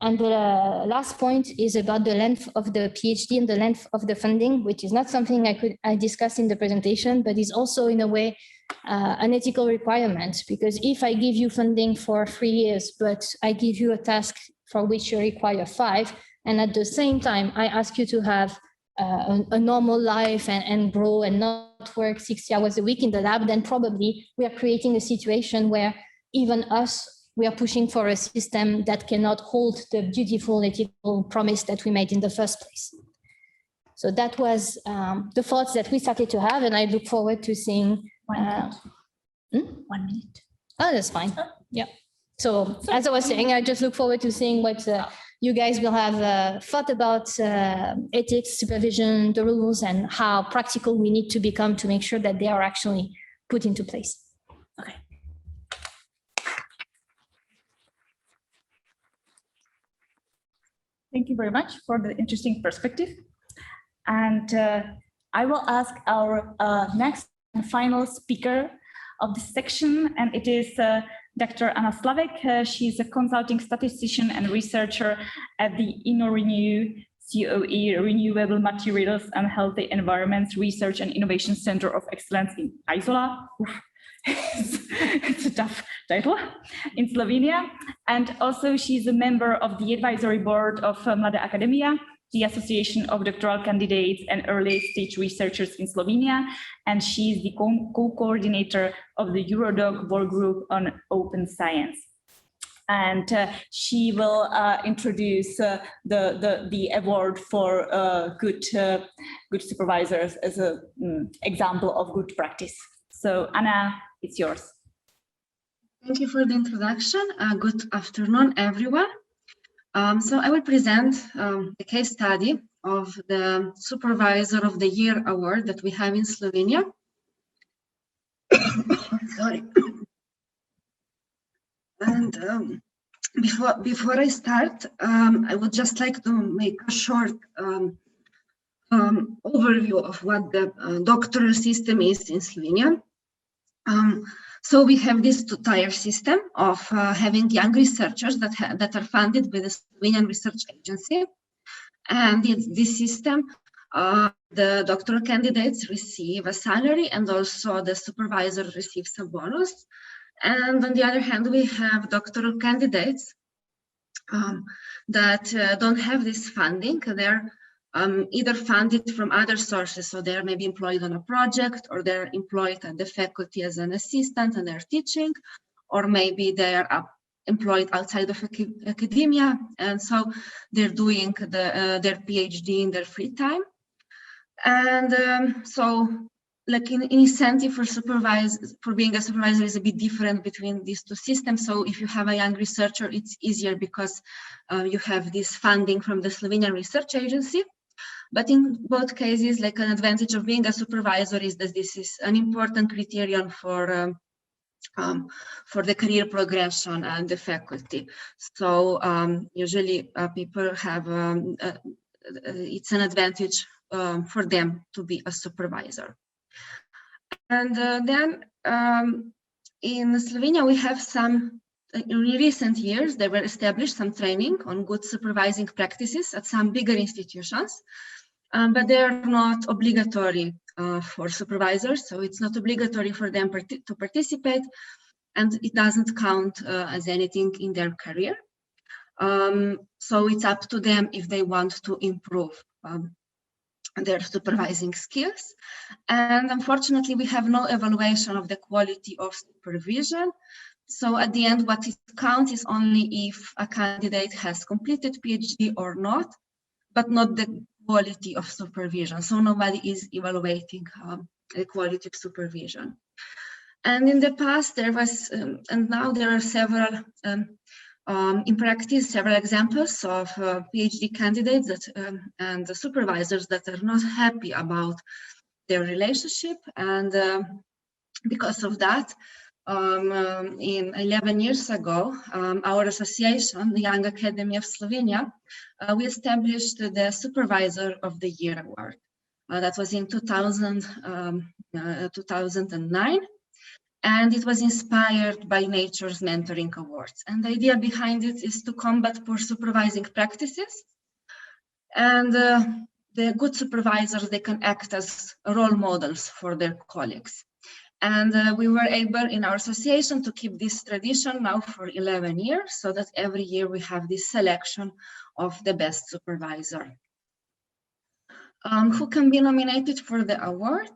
And the last point is about the length of the PhD and the length of the funding, which is not something I discussed in the presentation, but is also in a way an ethical requirement. Because if I give you funding for 3 years, but I give you a task for which you require 5, and at the same time, I ask you to have a normal life and grow and not work 60 hours a week in the lab, then probably we are creating a situation where even us, we are pushing for a system that cannot hold the beautiful ethical promise that we made in the first place. So that was the thoughts that we started to have, and I look forward to seeing. 1 minute. 1 minute. Oh, that's fine. Yeah. So as I was saying, I just look forward to seeing what you guys will have thought about ethics, supervision, the rules, and how practical we need to become to make sure that they are actually put into place. Okay. Thank you very much for the interesting perspective. And I will ask our next and final speaker of this section, and it is Dr. Anna Slavec. She's a consulting statistician and researcher at the InnoRenew COE, Renewable Materials and Healthy Environments Research and Innovation Center of Excellence in Isola. it's a tough title, in Slovenia. And also she's a member of the advisory board of Mladá Akademia, the Association of Doctoral Candidates and Early Stage Researchers in Slovenia. And she's the co-coordinator of the Eurodoc work group on open science. And she will introduce the award for good supervisors as an example of good practice. So Anna, it's yours. Thank you for the introduction. Good afternoon, everyone. So I will present the case study of the Supervisor of the Year award that we have in Slovenia. Sorry. And before I start, I would just like to make a short overview of what the doctoral system is in Slovenia. So we have this two-tier system of having young researchers that are funded by the Slovenian Research Agency. And in this system, the doctoral candidates receive a salary and also the supervisor receives a bonus. And on the other hand, we have doctoral candidates that don't have this funding. They're either funded from other sources, so they're maybe employed on a project, or they're employed at the faculty as an assistant and they're teaching, or maybe they're employed outside of academia, and so they're doing their PhD in their free time. And so like an incentive for being a supervisor is a bit different between these two systems. So if you have a young researcher, it's easier because you have this funding from the Slovenian Research Agency. But in both cases, like an advantage of being a supervisor is that this is an important criterion for the career progression and the faculty. So usually people have, it's an advantage for them to be a supervisor. And then in Slovenia, we have some, in recent years, there were established some training on good supervising practices at some bigger institutions, but they are not obligatory for supervisors. So it's not obligatory for them to participate, and it doesn't count as anything in their career. So it's up to them if they want to improve their supervising skills. And unfortunately, we have no evaluation of the quality of supervision. So at the end, what it counts is only if a candidate has completed PhD or not, but not the quality of supervision. So nobody is evaluating the quality of supervision. And in the past, there was, and now there are several, in practice, several examples of PhD candidates that, and the supervisors that are not happy about their relationship. And because of that, in 11 years ago, our association, the Young Academy of Slovenia, we established the Supervisor of the Year award. That was in 2009. And it was inspired by Nature's Mentoring Awards. And the idea behind it is to combat poor supervising practices. And the good supervisors, they can act as role models for their colleagues. And we were able in our association to keep this tradition now for 11 years, so that every year we have this selection of the best supervisor. Who can be nominated for the award?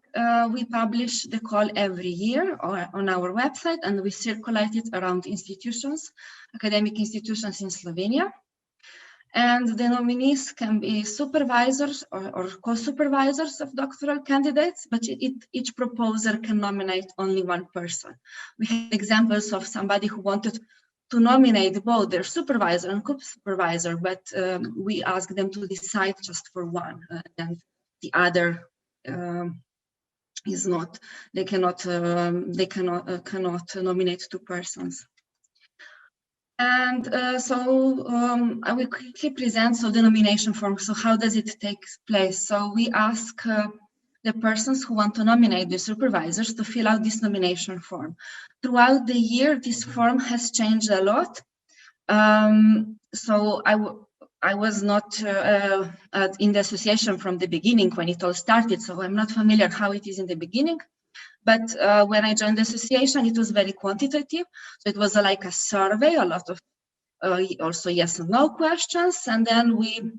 We publish the call every year on our website, and we circulate it around institutions, academic institutions in Slovenia. And the nominees can be supervisors or co-supervisors of doctoral candidates, but each proposer can nominate only one person. We have examples of somebody who wanted to nominate both their supervisor and co-supervisor, but we ask them to decide just for one, and the other is not. They cannot nominate two persons. And so I will quickly present the nomination form. So how does it take place? So we ask the persons who want to nominate the supervisors to fill out this nomination form. Throughout the year, this form has changed a lot. So I was not in the association from the beginning when it all started, so I'm not familiar how it is in the beginning. But when I joined the association, it was very quantitative. So it was like a survey, a lot of also yes and no questions. And then we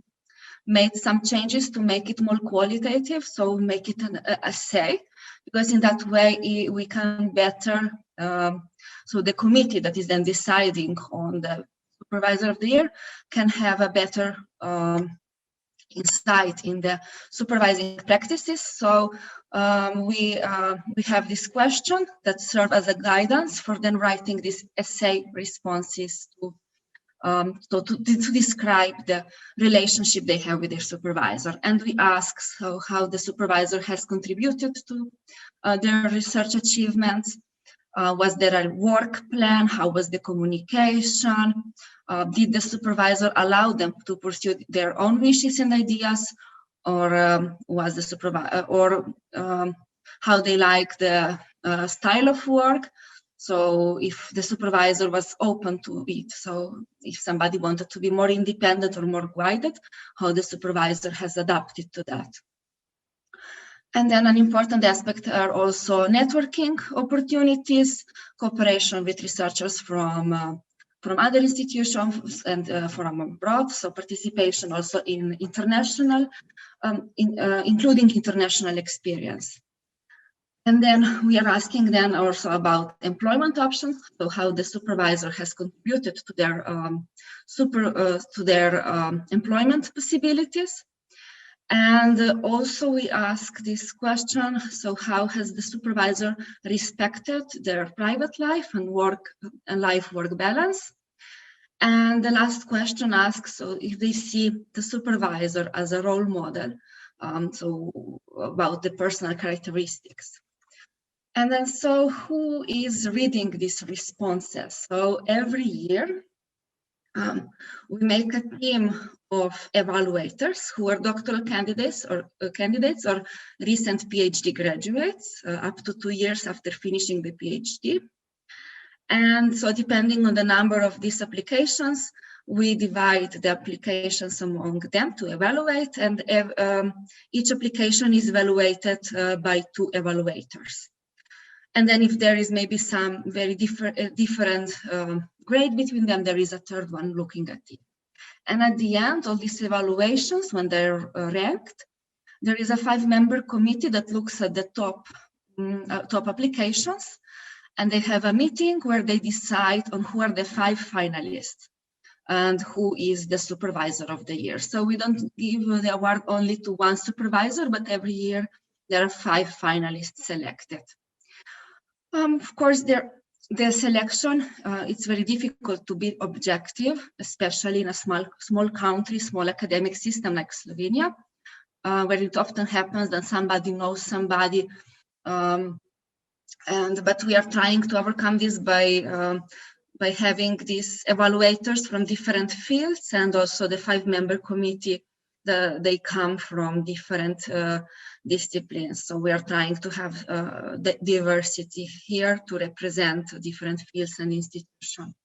made some changes to make it more qualitative. So make it an essay, because in that way we can better, so the committee that is then deciding on the Supervisor of the Year can have a better insight in the supervising practices. So we have this question that serve as a guidance for then writing these essay responses to describe the relationship they have with their supervisor. And we ask how the supervisor has contributed to their research achievements. Was there a work plan? How was the communication? Did the supervisor allow them to pursue their own wishes and ideas, or was the supervisor, or how they like the style of work? So if the supervisor was open to it, so if somebody wanted to be more independent or more guided, how the supervisor has adapted to that. And then an important aspect are also networking opportunities, cooperation with researchers from other institutions and from abroad. So participation also in international, including international experience. And then we are asking then also about employment options, so how the supervisor has contributed to their employment possibilities. And also we ask this question, so how has the supervisor respected their private life and life-work balance? And the last question asks, so if they see the supervisor as a role model, so about the personal characteristics. And then, so who is reading these responses? So every year, we make a team of evaluators who are doctoral candidates or recent PhD graduates, up to 2 years after finishing the PhD. And so depending on the number of these applications, we divide the applications among them to evaluate, and each application is evaluated by 2 evaluators. And then if there is maybe some very different grade between them, there is a third one looking at it. And at the end of these evaluations, when they're ranked, there is a 5-member committee that looks at the top applications, and they have a meeting where they decide on who are the 5 finalists and who is the Supervisor of the Year. So we don't give the award only to one supervisor, but every year there are 5 finalists selected. Of course, the selection, it's very difficult to be objective, especially in a small country, small academic system like Slovenia, where it often happens that somebody knows somebody. But we are trying to overcome this by having these evaluators from different fields, and also the 5-member committee, they come from different disciplines. So we are trying to have the diversity here to represent different fields and institutions.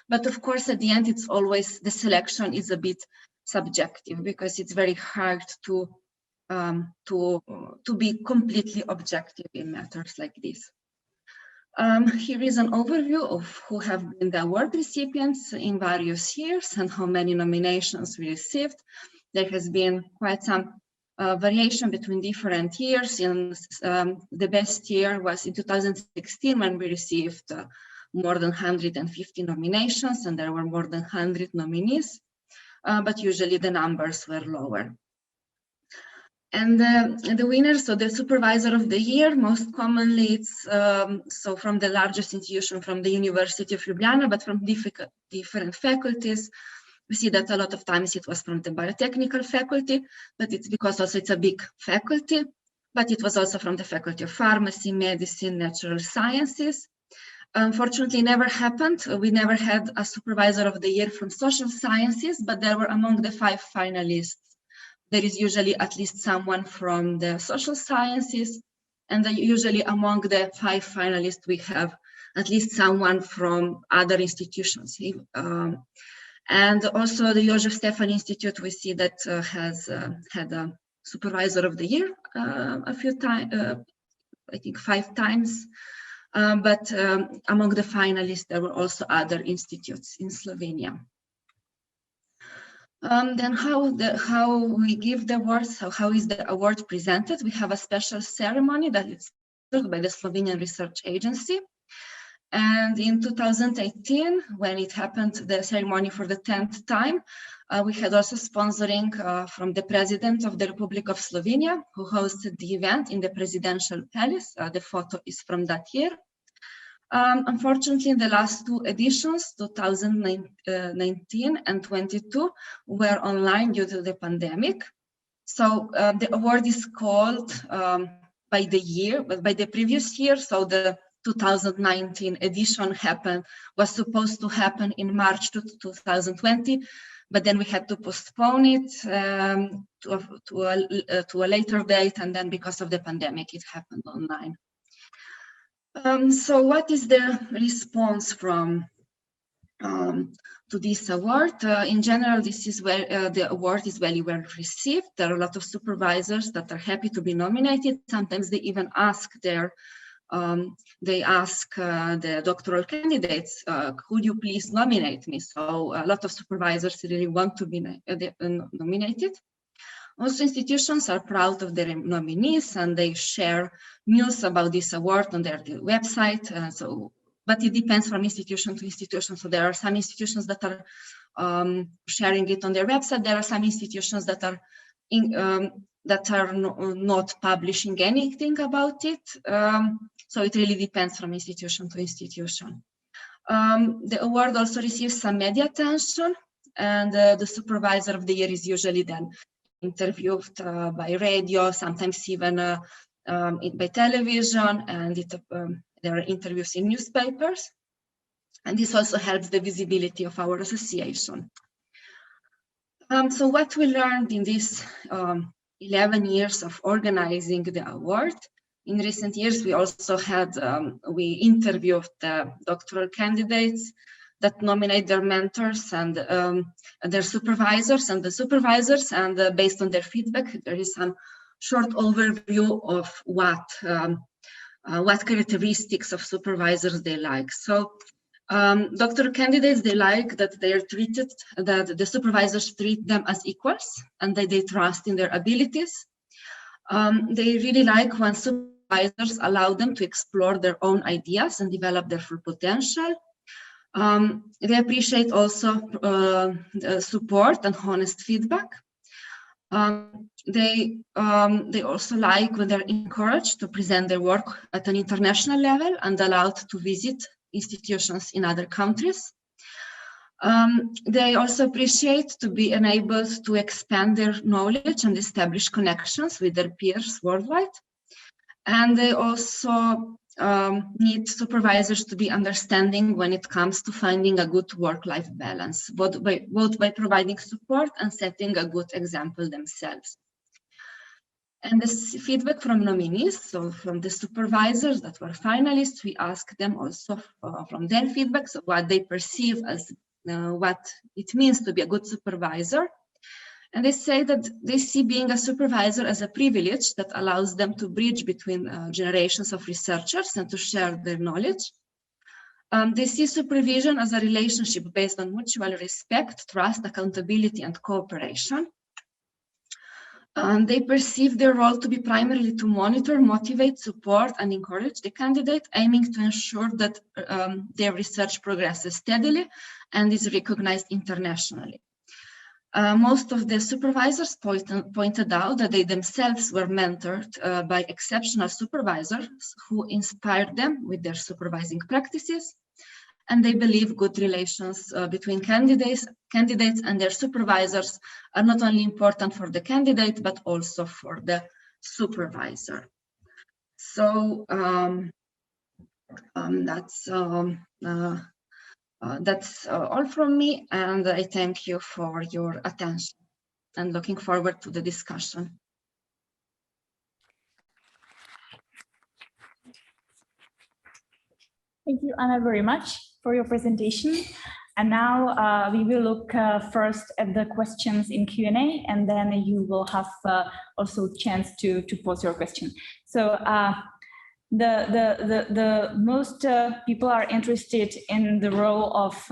But of course, at the end, it's always, the selection is a bit subjective, because it's very hard to be completely objective in matters like this. Here is an overview of who have been the award recipients in various years and how many nominations we received. There has been quite some variation between different years. The best year was in 2016, when we received more than 150 nominations, and there were more than 100 nominees, but usually the numbers were lower. And the winners, so the Supervisor of the Year, most commonly it's so from the largest institution, from the University of Ljubljana, but from different faculties. We see that a lot of times it was from the biotechnical faculty, but it's because also it's a big faculty, but it was also from the Faculty of Pharmacy, Medicine, Natural Sciences. Unfortunately, never happened. We never had a Supervisor of the Year from Social Sciences, but there were among the 5 finalists. There is usually at least someone from the Social Sciences, and usually among the 5 finalists, we have at least someone from other institutions. And also the Joseph Stefan Institute, we see that has had a Supervisor of the Year a few times, I think 5 times. But among the finalists, there were also other institutes in Slovenia. Then how we give the awards, how is the award presented? We have a special ceremony that is sponsored by the Slovenian Research Agency. And in 2018, when it happened, the ceremony for the 10th time, we had also sponsoring from the President of the Republic of Slovenia, who hosted the event in the Presidential Palace. The photo is from that year. Unfortunately, in the last 2 editions, 2019 and 22, were online due to the pandemic. So the award is called by the year, but by the previous year. So the 2019 edition was supposed to happen in March 2020, but then we had to postpone it to a later date, and then because of the pandemic, it happened online. So what is the response from to this award? In general, this is where the award is very well received. There are a lot of supervisors that are happy to be nominated. Sometimes they even ask the doctoral candidates, could you please nominate me? So a lot of supervisors really want to be nominated. Also, institutions are proud of their nominees and they share news about this award on their website. But it depends from institution to institution. So there are some institutions that are sharing it on their website. There are some institutions that are not publishing anything about it. So it really depends from institution to institution. The award also receives some media attention, and the supervisor of the year is usually then interviewed by radio, sometimes even by television, and there are interviews in newspapers. And this also helps the visibility of our association. So what we learned in these 11 years of organizing the award, in recent years, we also had, we interviewed the doctoral candidates that nominate their mentors and their supervisors and the supervisors, and based on their feedback, there is some short overview of what characteristics of supervisors they like. So doctoral candidates, they like that they are treated, that the supervisors treat them as equals and that they trust in their abilities. They really like when supervisors allow them to explore their own ideas and develop their full potential. They appreciate also support and honest feedback. They also like when they're encouraged to present their work at an international level and allowed to visit institutions in other countries. They also appreciate to be enabled to expand their knowledge and establish connections with their peers worldwide. And they also need supervisors to be understanding when it comes to finding a good work-life balance, both by providing support and setting a good example themselves. And the feedback from nominees, so from the supervisors that were finalists, we asked them also from their feedback, so what they perceive as what it means to be a good supervisor. And they say that they see being a supervisor as a privilege that allows them to bridge between generations of researchers and to share their knowledge. They see supervision as a relationship based on mutual respect, trust, accountability, and cooperation. They perceive their role to be primarily to monitor, motivate, support, and encourage the candidate, aiming to ensure that their research progresses steadily and is recognized internationally. Most of the supervisors pointed out that they themselves were mentored by exceptional supervisors who inspired them with their supervising practices, and they believe good relations between candidates and their supervisors are not only important for the candidate, but also for the supervisor. So that's all from me, and I thank you for your attention and looking forward to the discussion. Thank you, Anna, very much for your presentation. And now we will look first at the questions in Q&A, and then you will have also a chance to pose your question. So the most people are interested in the role of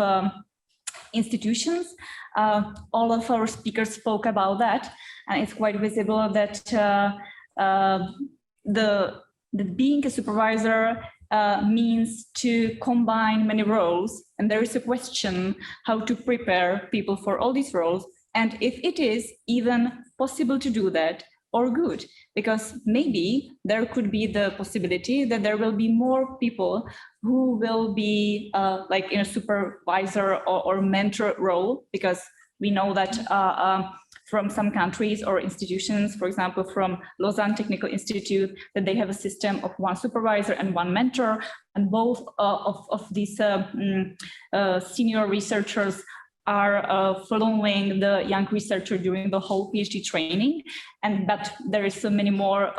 institutions. All of our speakers spoke about that, and it's quite visible that being a supervisor means to combine many roles, and there is a question how to prepare people for all these roles, and if it is even possible to do that or good, because maybe there could be the possibility that there will be more people who will be like in a supervisor or mentor role, because we know that from some countries or institutions, for example, from Lausanne Technical Institute, that they have a system of one supervisor and one mentor, and both of these senior researchers are following the young researcher during the whole PhD training, but there is so many more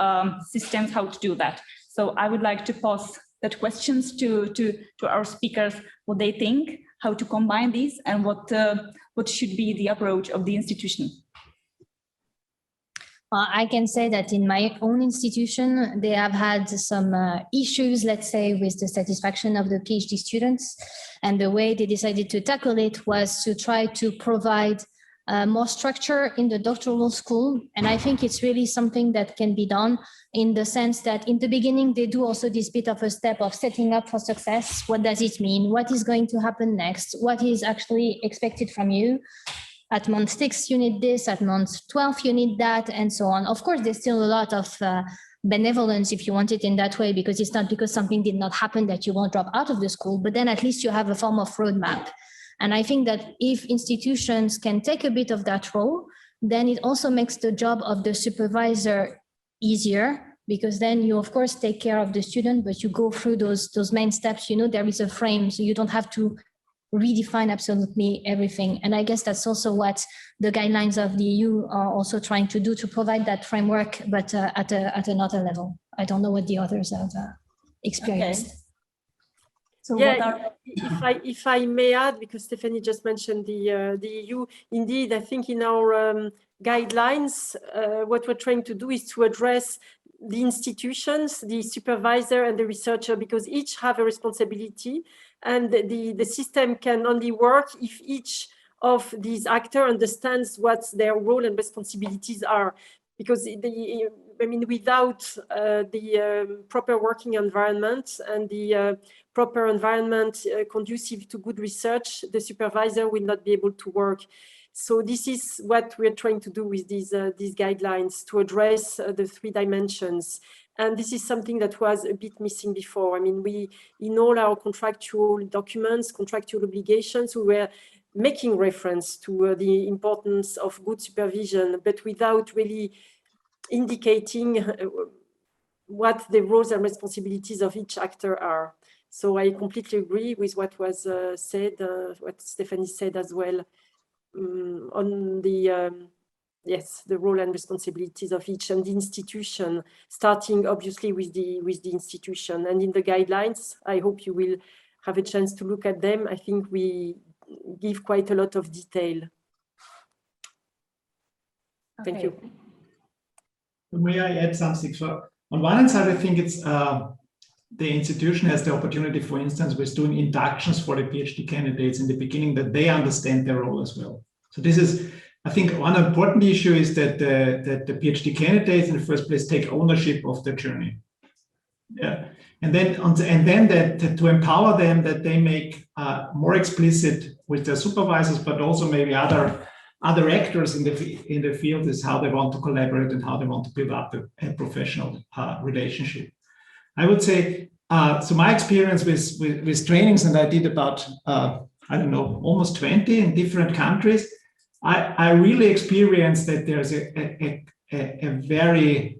systems how to do that. So I would like to pose that questions to our speakers, what they think, how to combine these, and what should be the approach of the institution. I can say that in my own institution, they have had some issues, let's say, with the satisfaction of the PhD students. And the way they decided to tackle it was to try to provide more structure in the doctoral school. And I think it's really something that can be done in the sense that in the beginning, they do also this bit of a step of setting up for success. What does it mean? What is going to happen next? What is actually expected from you? At month 6, you need this, at month 12, you need that, and so on. Of course, there's still a lot of benevolence, if you want it in that way, because it's not because something did not happen that you won't drop out of the school, but then at least you have a form of roadmap. And I think that if institutions can take a bit of that role, then it also makes the job of the supervisor easier, because then you, of course, take care of the student, but you go through those main steps. You know, there is a frame, so you don't have to redefine absolutely everything. And I guess that's also what the guidelines of the EU are also trying to do, to provide that framework, but at another level. I don't know what the others have experienced. Okay. So yeah, if I may add, because Stéphanie just mentioned the EU, indeed, I think in our guidelines, what we're trying to do is to address the institutions, the supervisor and the researcher, because each have a responsibility, and the system can only work if each of these actors understands what their role and responsibilities are. Because without the proper working environment and the proper environment conducive to good research, the supervisor will not be able to work. So this is what we're trying to do with these guidelines, to address the 3 dimensions. And this is something that was a bit missing before. I mean, we, in all our contractual documents, contractual obligations, we were making reference to the importance of good supervision, but without really indicating what the roles and responsibilities of each actor are. So I completely agree with what was said, what Stéphanie said as well, on the yes, the role and responsibilities of each and the institution, starting obviously with the institution. And in the guidelines, I hope you will have a chance to look at them. I think we give quite a lot of detail. Thank you. May I add something? So on one hand side, I think it's the institution has the opportunity, for instance, with doing inductions for the PhD candidates in the beginning, that they understand their role as well. So this is, I think, one important issue is that the PhD candidates in the first place take ownership of their journey. Yeah, and then that to empower them, that they make more explicit with their supervisors, but also maybe other actors in the field, is how they want to collaborate and how they want to build up a professional relationship. I would say, so my experience with trainings, and I did about, I don't know, almost 20 in different countries, I really experienced that there's a very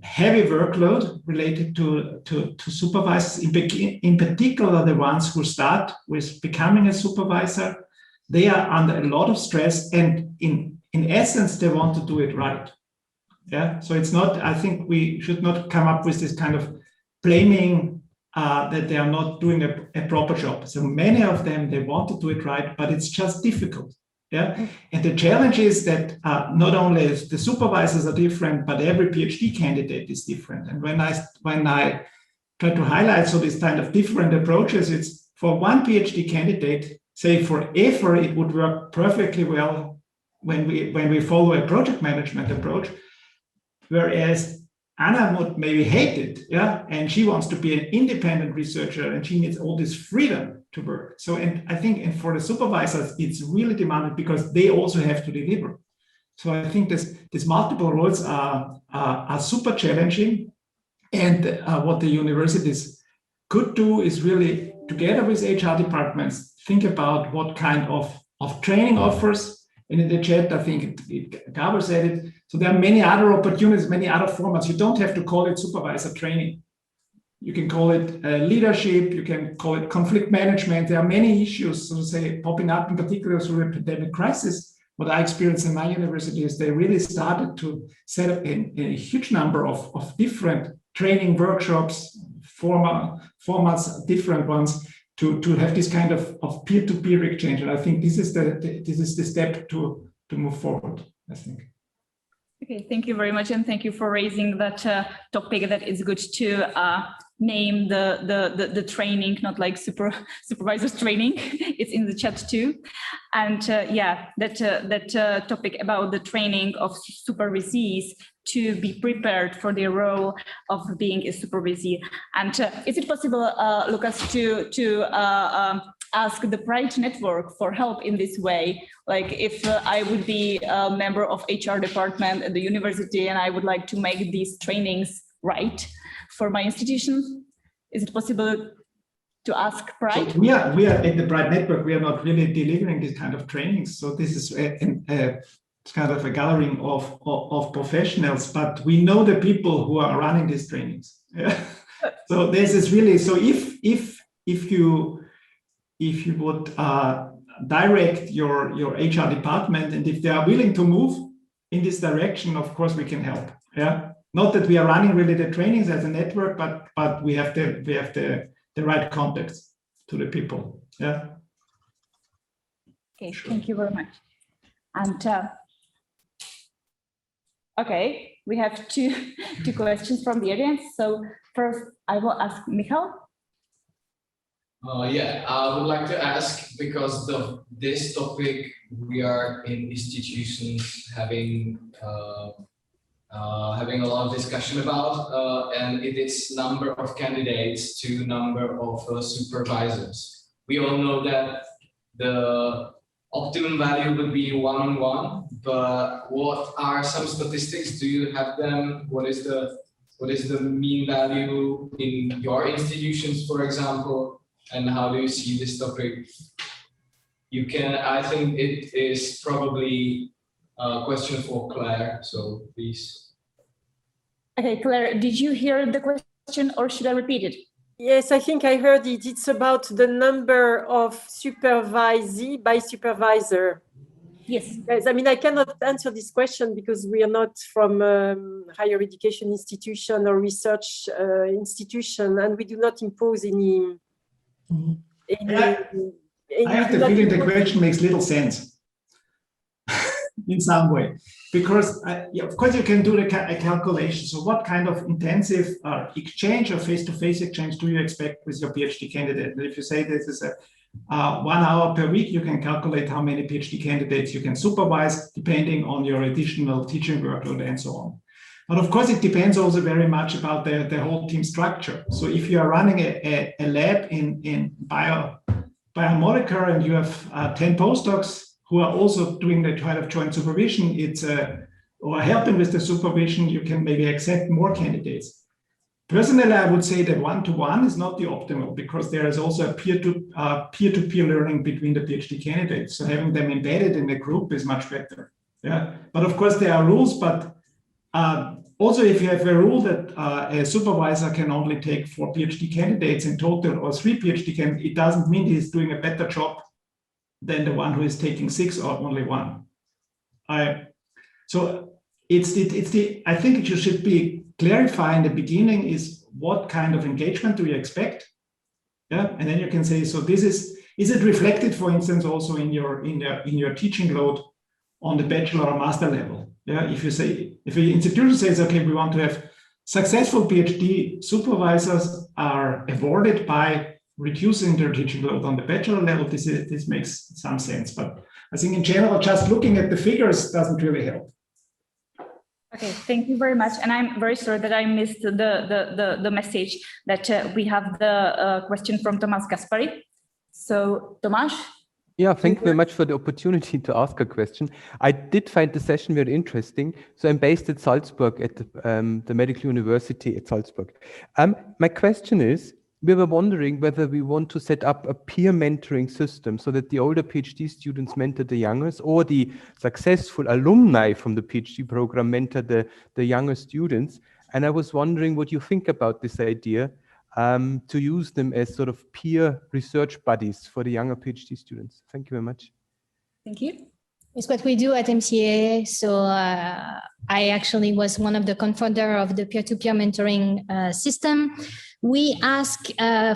heavy workload related to supervisors, in particular the ones who start with becoming a supervisor. They are under a lot of stress, and in essence, they want to do it right. Yeah, so it's not, I think we should not come up with this kind of blaming that they are not doing a proper job. So many of them, they want to do it right, but it's just difficult. Yeah, and the challenge is that not only the supervisors are different, but every PhD candidate is different. And when I try to highlight. So this kind of different approaches, it's for one PhD candidate, say forever, it would work perfectly well when we follow a project management approach, whereas Anna would maybe hate it, yeah, and she wants to be an independent researcher and she needs all this freedom to work. So, and I think, and for the supervisors, it's really demanded because they also have to deliver. So I think these multiple roles are super challenging, and what the universities could do is really, together with HR departments, think about what kind of training offers. And in the chat, I think Gabor said it. So there are many other opportunities, many other formats. You don't have to call it supervisor training. You can call it leadership. You can call it conflict management. There are many issues, so to say, popping up, in particular through the pandemic crisis. What I experienced in my university is they really started to set up a huge number of different training workshops, formats, different ones, to have this kind of peer-to-peer exchange. And I think this is the step to move forward, I think. Okay, thank you very much, and thank you for raising that topic. That is good to name the training, not like supervisors training. It's in the chat too, and yeah, that topic about the training of supervisees to be prepared for the role of being a supervisee. And is it possible, Lucas, to ask the Pride network for help in this way? Like if I would be a member of HR department at the university and I would like to make these trainings right for my institution, is it possible to ask Pride? So we are at the Pride network. We are not really delivering this kind of trainings. So this is it's kind of a gathering of professionals, but we know the people who are running these trainings. Yeah. So this is really, so if you would direct your HR department, and if they are willing to move in this direction, of course we can help. Yeah, not that we are running really the trainings as a network, but we have the right contacts to the people. Yeah. Okay, sure. Thank you very much. And okay, we have two questions from the audience. So first, I will ask Michal. Yeah, I would like to ask, because of this topic, we are in institutions having a lot of discussion about, and it is number of candidates to number of supervisors. We all know that the optimum value would be 1-on-1, but what are some statistics? Do you have them? What is the mean value in your institutions, for example? And how do you see this topic? I think it is probably a question for Claire, so please. Okay, Claire, did you hear the question or should I repeat it? Yes, I think I heard it. It's about the number of supervisee by supervisor. Yes. Yes, I mean, I cannot answer this question because we are not from higher education institution or research institution, and we do not impose any. I have the feeling the question makes little sense in some way, because yeah, of course you can do a calculation. So what kind of intensive exchange or face-to-face exchange do you expect with your PhD candidate? And if you say this is a 1 hour per week, you can calculate how many PhD candidates you can supervise depending on your additional teaching workload and so on. But of course, it depends also very much about the whole team structure. So if you are running a lab in biomolecular and you have 10 postdocs who are also doing the kind of joint supervision, or helping with the supervision, you can maybe accept more candidates. Personally, I would say that 1-to-1 is not the optimal, because there is also a peer-to-peer learning between the PhD candidates. So having them embedded in the group is much better. Yeah, but of course there are rules, but also, if you have a rule that a supervisor can only take 4 PhD candidates in total or 3 PhD candidates, it doesn't mean he's doing a better job than the one who is taking 6 or only 1. So I think it should be clarified in the beginning is what kind of engagement do you expect? Yeah, and then you can say, so this is it reflected, for instance, also in your teaching load on the bachelor or master level? Yeah, if an institution says, okay, we want to have successful PhD supervisors are awarded by reducing their teaching load on the bachelor level. This makes some sense, but I think in general, just looking at the figures doesn't really help. Okay, thank you very much. And I'm very sorry that I missed the message that we have the question from Tomáš Gaspari. So Tomáš? Yeah, thank you very much for the opportunity to ask a question. I did find the session very interesting. So I'm based at Salzburg at the Medical University at Salzburg. My question is, we were wondering whether we want to set up a peer mentoring system so that the older PhD students mentor the youngest, or the successful alumni from the PhD program mentor the younger students. And I was wondering what you think about this idea, to use them as sort of peer research buddies for the younger PhD students. Thank you very much. Thank you. It's what we do at MCAA. So I actually was one of the co-founder of the peer-to-peer mentoring system. We ask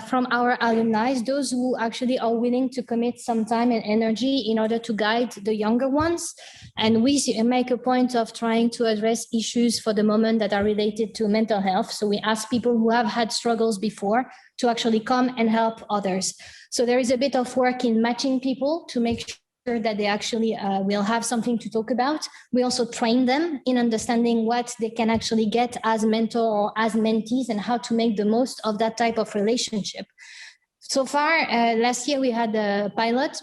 from our alumni, those who actually are willing to commit some time and energy in order to guide the younger ones. And we make a point of trying to address issues for the moment that are related to mental health. So we ask people who have had struggles before to actually come and help others. So there is a bit of work in matching people to make sure that they actually will have something to talk about. We also train them in understanding what they can actually get as mentor or as mentees and how to make the most of that type of relationship. So far, last year we had a pilot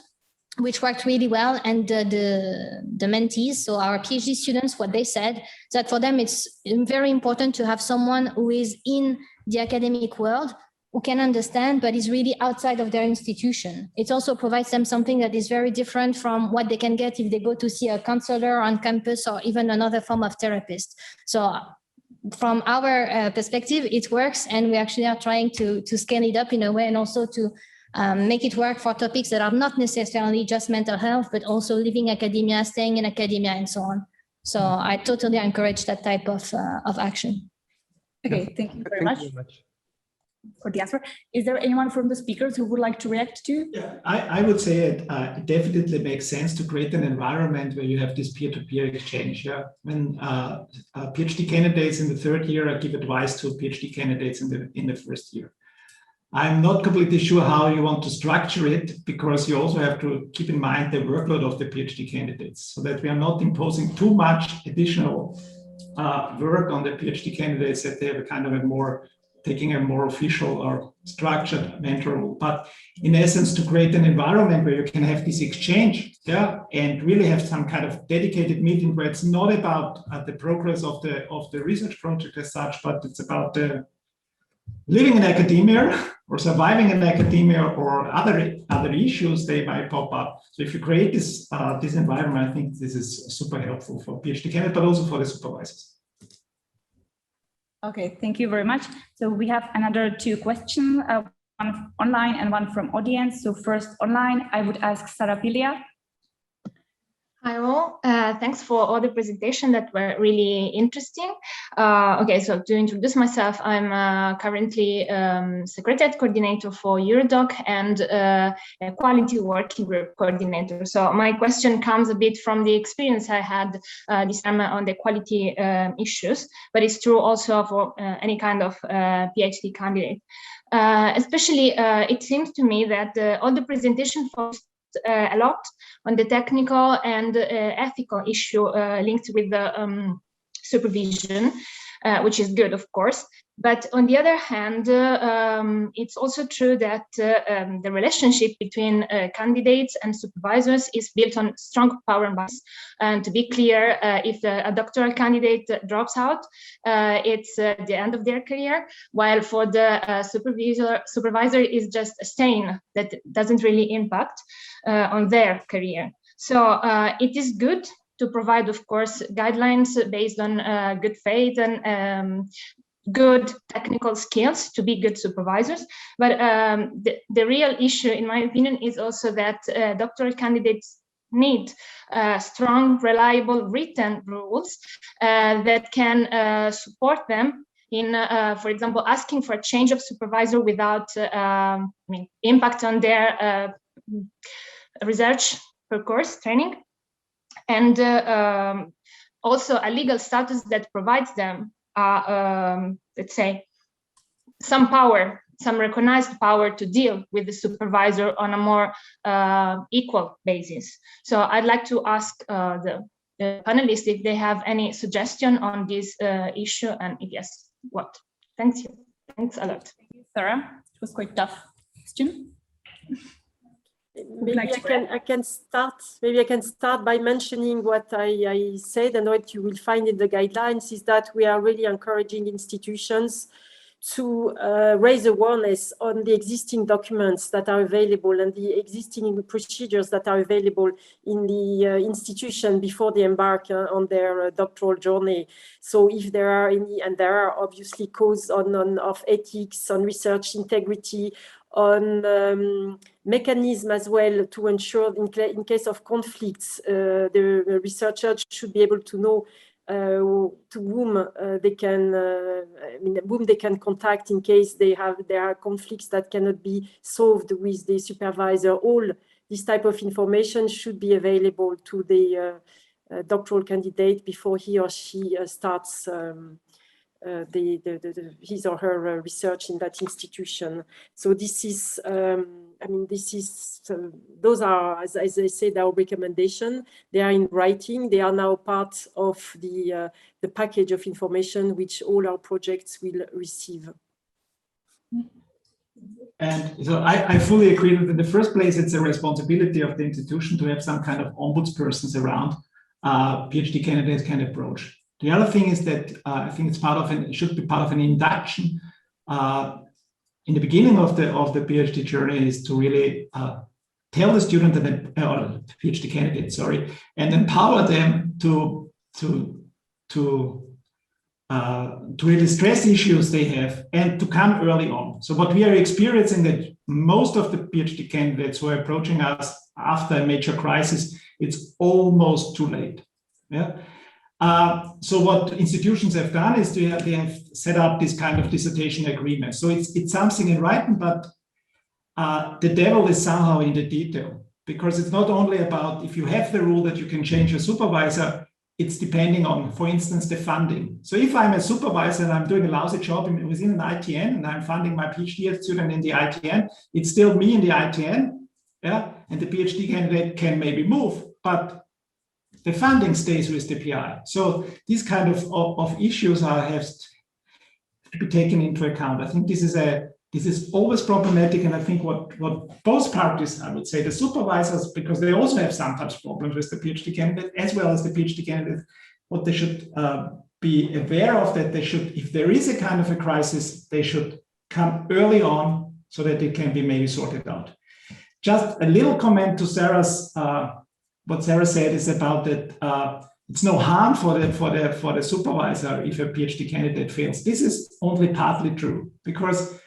which worked really well, and the mentees, so our PhD students, what they said is that for them it's very important to have someone who is in the academic world, who can understand, but is really outside of their institution. It also provides them something that is very different from what they can get if they go to see a counselor on campus or even another form of therapist. So from our perspective, it works, and we actually are trying to scale it up in a way, and also to make it work for topics that are not necessarily just mental health, but also leaving academia, staying in academia, and so on. So I totally encourage that type of action. Okay, thank you very much for the answer. Is there anyone from the speakers who would like to react to? Yeah, I would say it definitely makes sense to create an environment where you have this peer-to-peer exchange. Yeah, when PhD candidates in the third year, I give advice to PhD candidates in the first year. I'm not completely sure how you want to structure it, because you also have to keep in mind the workload of the PhD candidates, so that we are not imposing too much additional work on the PhD candidates, that they have a kind of taking a more official or structured mentor role, but in essence to create an environment where you can have this exchange, yeah, and really have some kind of dedicated meeting where it's not about the progress of the research project as such, but it's about living in academia or surviving in academia or other issues they might pop up. So if you create this environment, I think this is super helpful for PhD candidates, but also for the supervisors. Okay, thank you very much. So we have another two questions, one online and one from audience. So first online, I would ask Sarah Pilia. Hi all, thanks for all the presentation that were really interesting. Okay, so to introduce myself, I'm currently Secretariat Coordinator for Eurodoc and a Quality Working Group Coordinator. So my question comes a bit from the experience I had this time on the quality issues, but it's true also for any kind of PhD candidate. Especially, it seems to me that all the presentation focused a lot on the technical and ethical issue linked with the supervision, which is good, of course. But on the other hand, it's also true that the relationship between candidates and supervisors is built on strong power imbalance. And to be clear, if a doctoral candidate drops out, it's the end of their career, while for the supervisor is just a stain that doesn't really impact on their career. So it is good to provide, of course, guidelines based on good faith and good technical skills to be good supervisors. But the real issue, in my opinion, is also that doctoral candidates need strong, reliable written rules that can support them in, for example, asking for a change of supervisor without impact on their research per course training, and also a legal status that provides them let's say, some power, some recognized power to deal with the supervisor on a more equal basis. So I'd like to ask the panelists if they have any suggestion on this issue, and if yes, what? Thanks you. Thanks a lot. Thank you, Sarah. It was quite tough question. Maybe I can start. Maybe I can start by mentioning what I said, and what you will find in the guidelines is that we are really encouraging institutions to raise awareness on the existing documents that are available and the existing procedures that are available in the institution before they embark on their doctoral journey. So if there are any, and there are obviously codes of ethics, on research integrity, on mechanism as well to ensure in case of conflicts, the researcher should be able to know to whom they can, whom they can contact in case there are conflicts that cannot be solved with the supervisor. All this type of information should be available to the doctoral candidate before he or she starts his or her research in that institution. So this is, those are, as I said, our recommendation. They are in writing. They are now part of the package of information which all our projects will receive. And so I fully agree that in the first place, it's a responsibility of the institution to have some kind of ombudspersons around PhD candidates can approach. The other thing is that I think it's it should be part of an induction in the beginning of the PhD journey, is to really tell the student that or PhD candidate, sorry, and empower them to really stress issues they have and to come early on. So what we are experiencing that most of the PhD candidates who are approaching us after a major crisis, it's almost too late. Yeah. So what institutions have done is they have set up this kind of dissertation agreement. So it's something in writing, but the devil is somehow in the detail, because it's not only about if you have the rule that you can change your supervisor, it's depending on, for instance, the funding. So if I'm a supervisor and I'm doing a lousy job within an ITN and I'm funding my PhD student in the ITN, it's still me in the ITN, yeah, and the PhD candidate can maybe move, but the funding stays with the PI. So these kind of issues have to be taken into account. I think this is always problematic, and I think what both parties, I would say, the supervisors, because they also have sometimes problems with the PhD candidate, as well as the PhD candidate, what they should be aware of, that they should, if there is a kind of a crisis, they should come early on so that it can be maybe sorted out. Just a little comment to Sarah's. What Sarah said is about that it's no harm for the supervisor if a PhD candidate fails. This is only partly true, because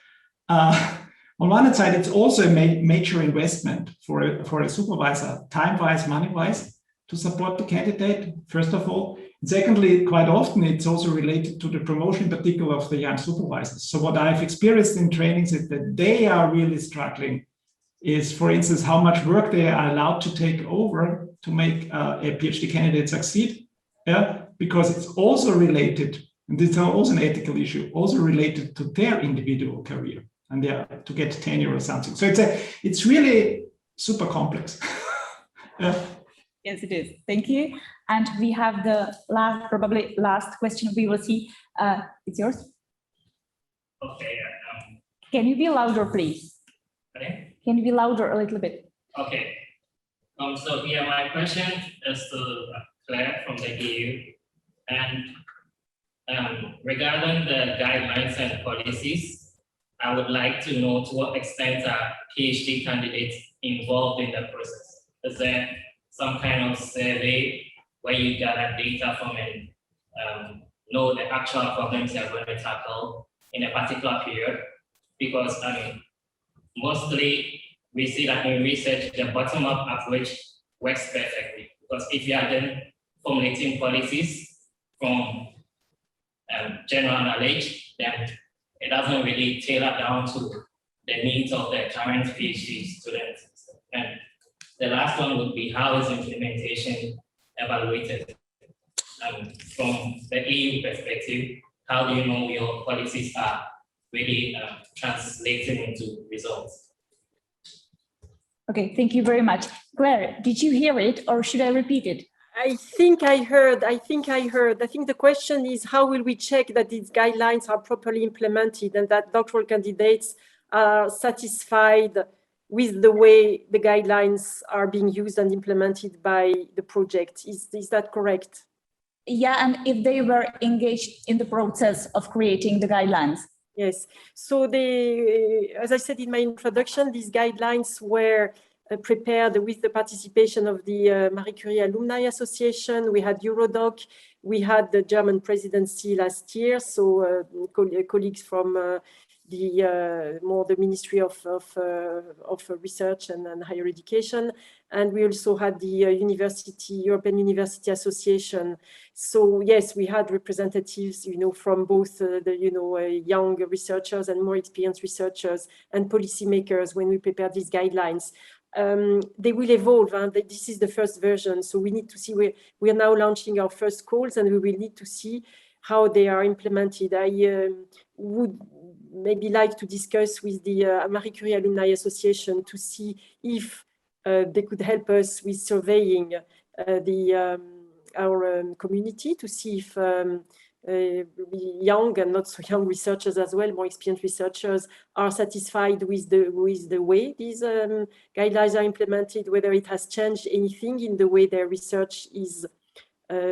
on one hand side, it's also a major investment for a supervisor, time-wise, money-wise, to support the candidate, first of all. And secondly, quite often, it's also related to the promotion, in particular, of the young supervisors. So what I've experienced in trainings is that they are really struggling is, for instance, how much work they are allowed to take over to make a PhD candidate succeed, yeah? Because it's also related, and this is also an ethical issue, also related to their individual career and to get tenure or something. So it's really super complex. Yeah. Yes, it is. Thank you. And we have the probably last question we will see. It's yours. Okay. Can you be louder, please? Okay. Can you be louder a little bit? Okay. So yeah, my question is to Claire from the EU, and regarding the guidelines and policies, I would like to know to what extent are PhD candidates involved in the process. Is there some kind of survey where you gather data from and know the actual problems you're going to tackle in a particular period? Because mostly we see that in research, the bottom-up approach works perfectly. Because if you are then formulating policies from general knowledge, then it doesn't really tailor down to the needs of the current PhD students. And the last one would be, how is implementation evaluated? From the EU perspective, how do you know your policies are really translating into results? Okay, thank you very much. Claire, did you hear it or should I repeat it? I think I heard. I think the question is, how will we check that these guidelines are properly implemented and that doctoral candidates are satisfied with the way the guidelines are being used and implemented by the project? Is that correct? Yeah, and if they were engaged in the process of creating the guidelines. Yes. So as I said in my introduction, these guidelines were prepared with the participation of the Marie Curie Alumni Association. We had Eurodoc, we had the German presidency last year, so colleagues from the Ministry of Research and Higher Education, and we also had the European University Association. So yes, we had representatives, from both the young researchers and more experienced researchers and policymakers when we prepared these guidelines. They will evolve, and this is the first version. So we need to see, we are now launching our first calls, and we will need to see how they are implemented. I would maybe like to discuss with the Marie Curie Alumni Association to see if they could help us with surveying our community, to see if young and not so young researchers as well, more experienced researchers, are satisfied with the way these guidelines are implemented, whether it has changed anything in the way their research is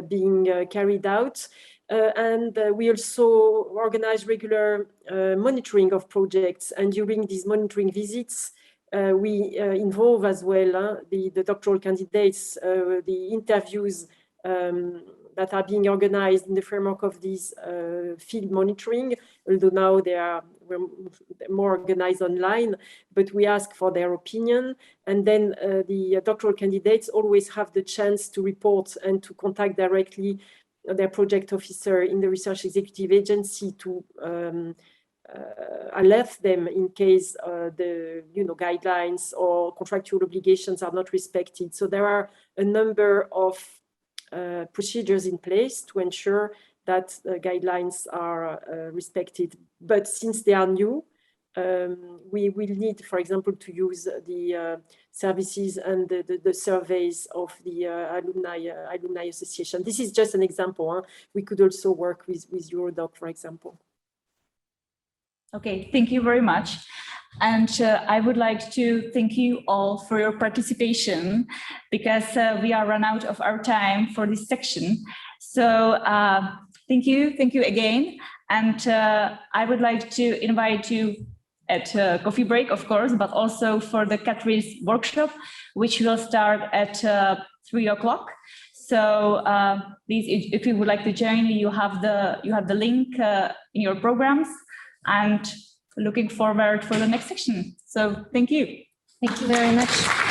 being carried out. And we also organize regular monitoring of projects, and during these monitoring visits, we involve as well the doctoral candidates, the interviews that are being organized in the framework of these field monitoring, although now they are more organized online, but we ask for their opinion. And then the doctoral candidates always have the chance to report and to contact directly their project officer in the research executive agency to alert them in case the guidelines or contractual obligations are not respected. So there are a number of procedures in place to ensure that guidelines are respected. But since they are new, we will need, for example, to use the services and the surveys of the alumni association. This is just an example. We could also work with Eurodoc, for example. Okay, thank you very much. And I would like to thank you all for your participation, because we are run out of our time for this section. So thank you again. And I would like to invite you at coffee break, of course, but also for the Kateřina's workshop, which will start at 3 o'clock. So please, if you would like to join, you have the link in your programs, and looking forward for the next section. So thank you. Thank you very much.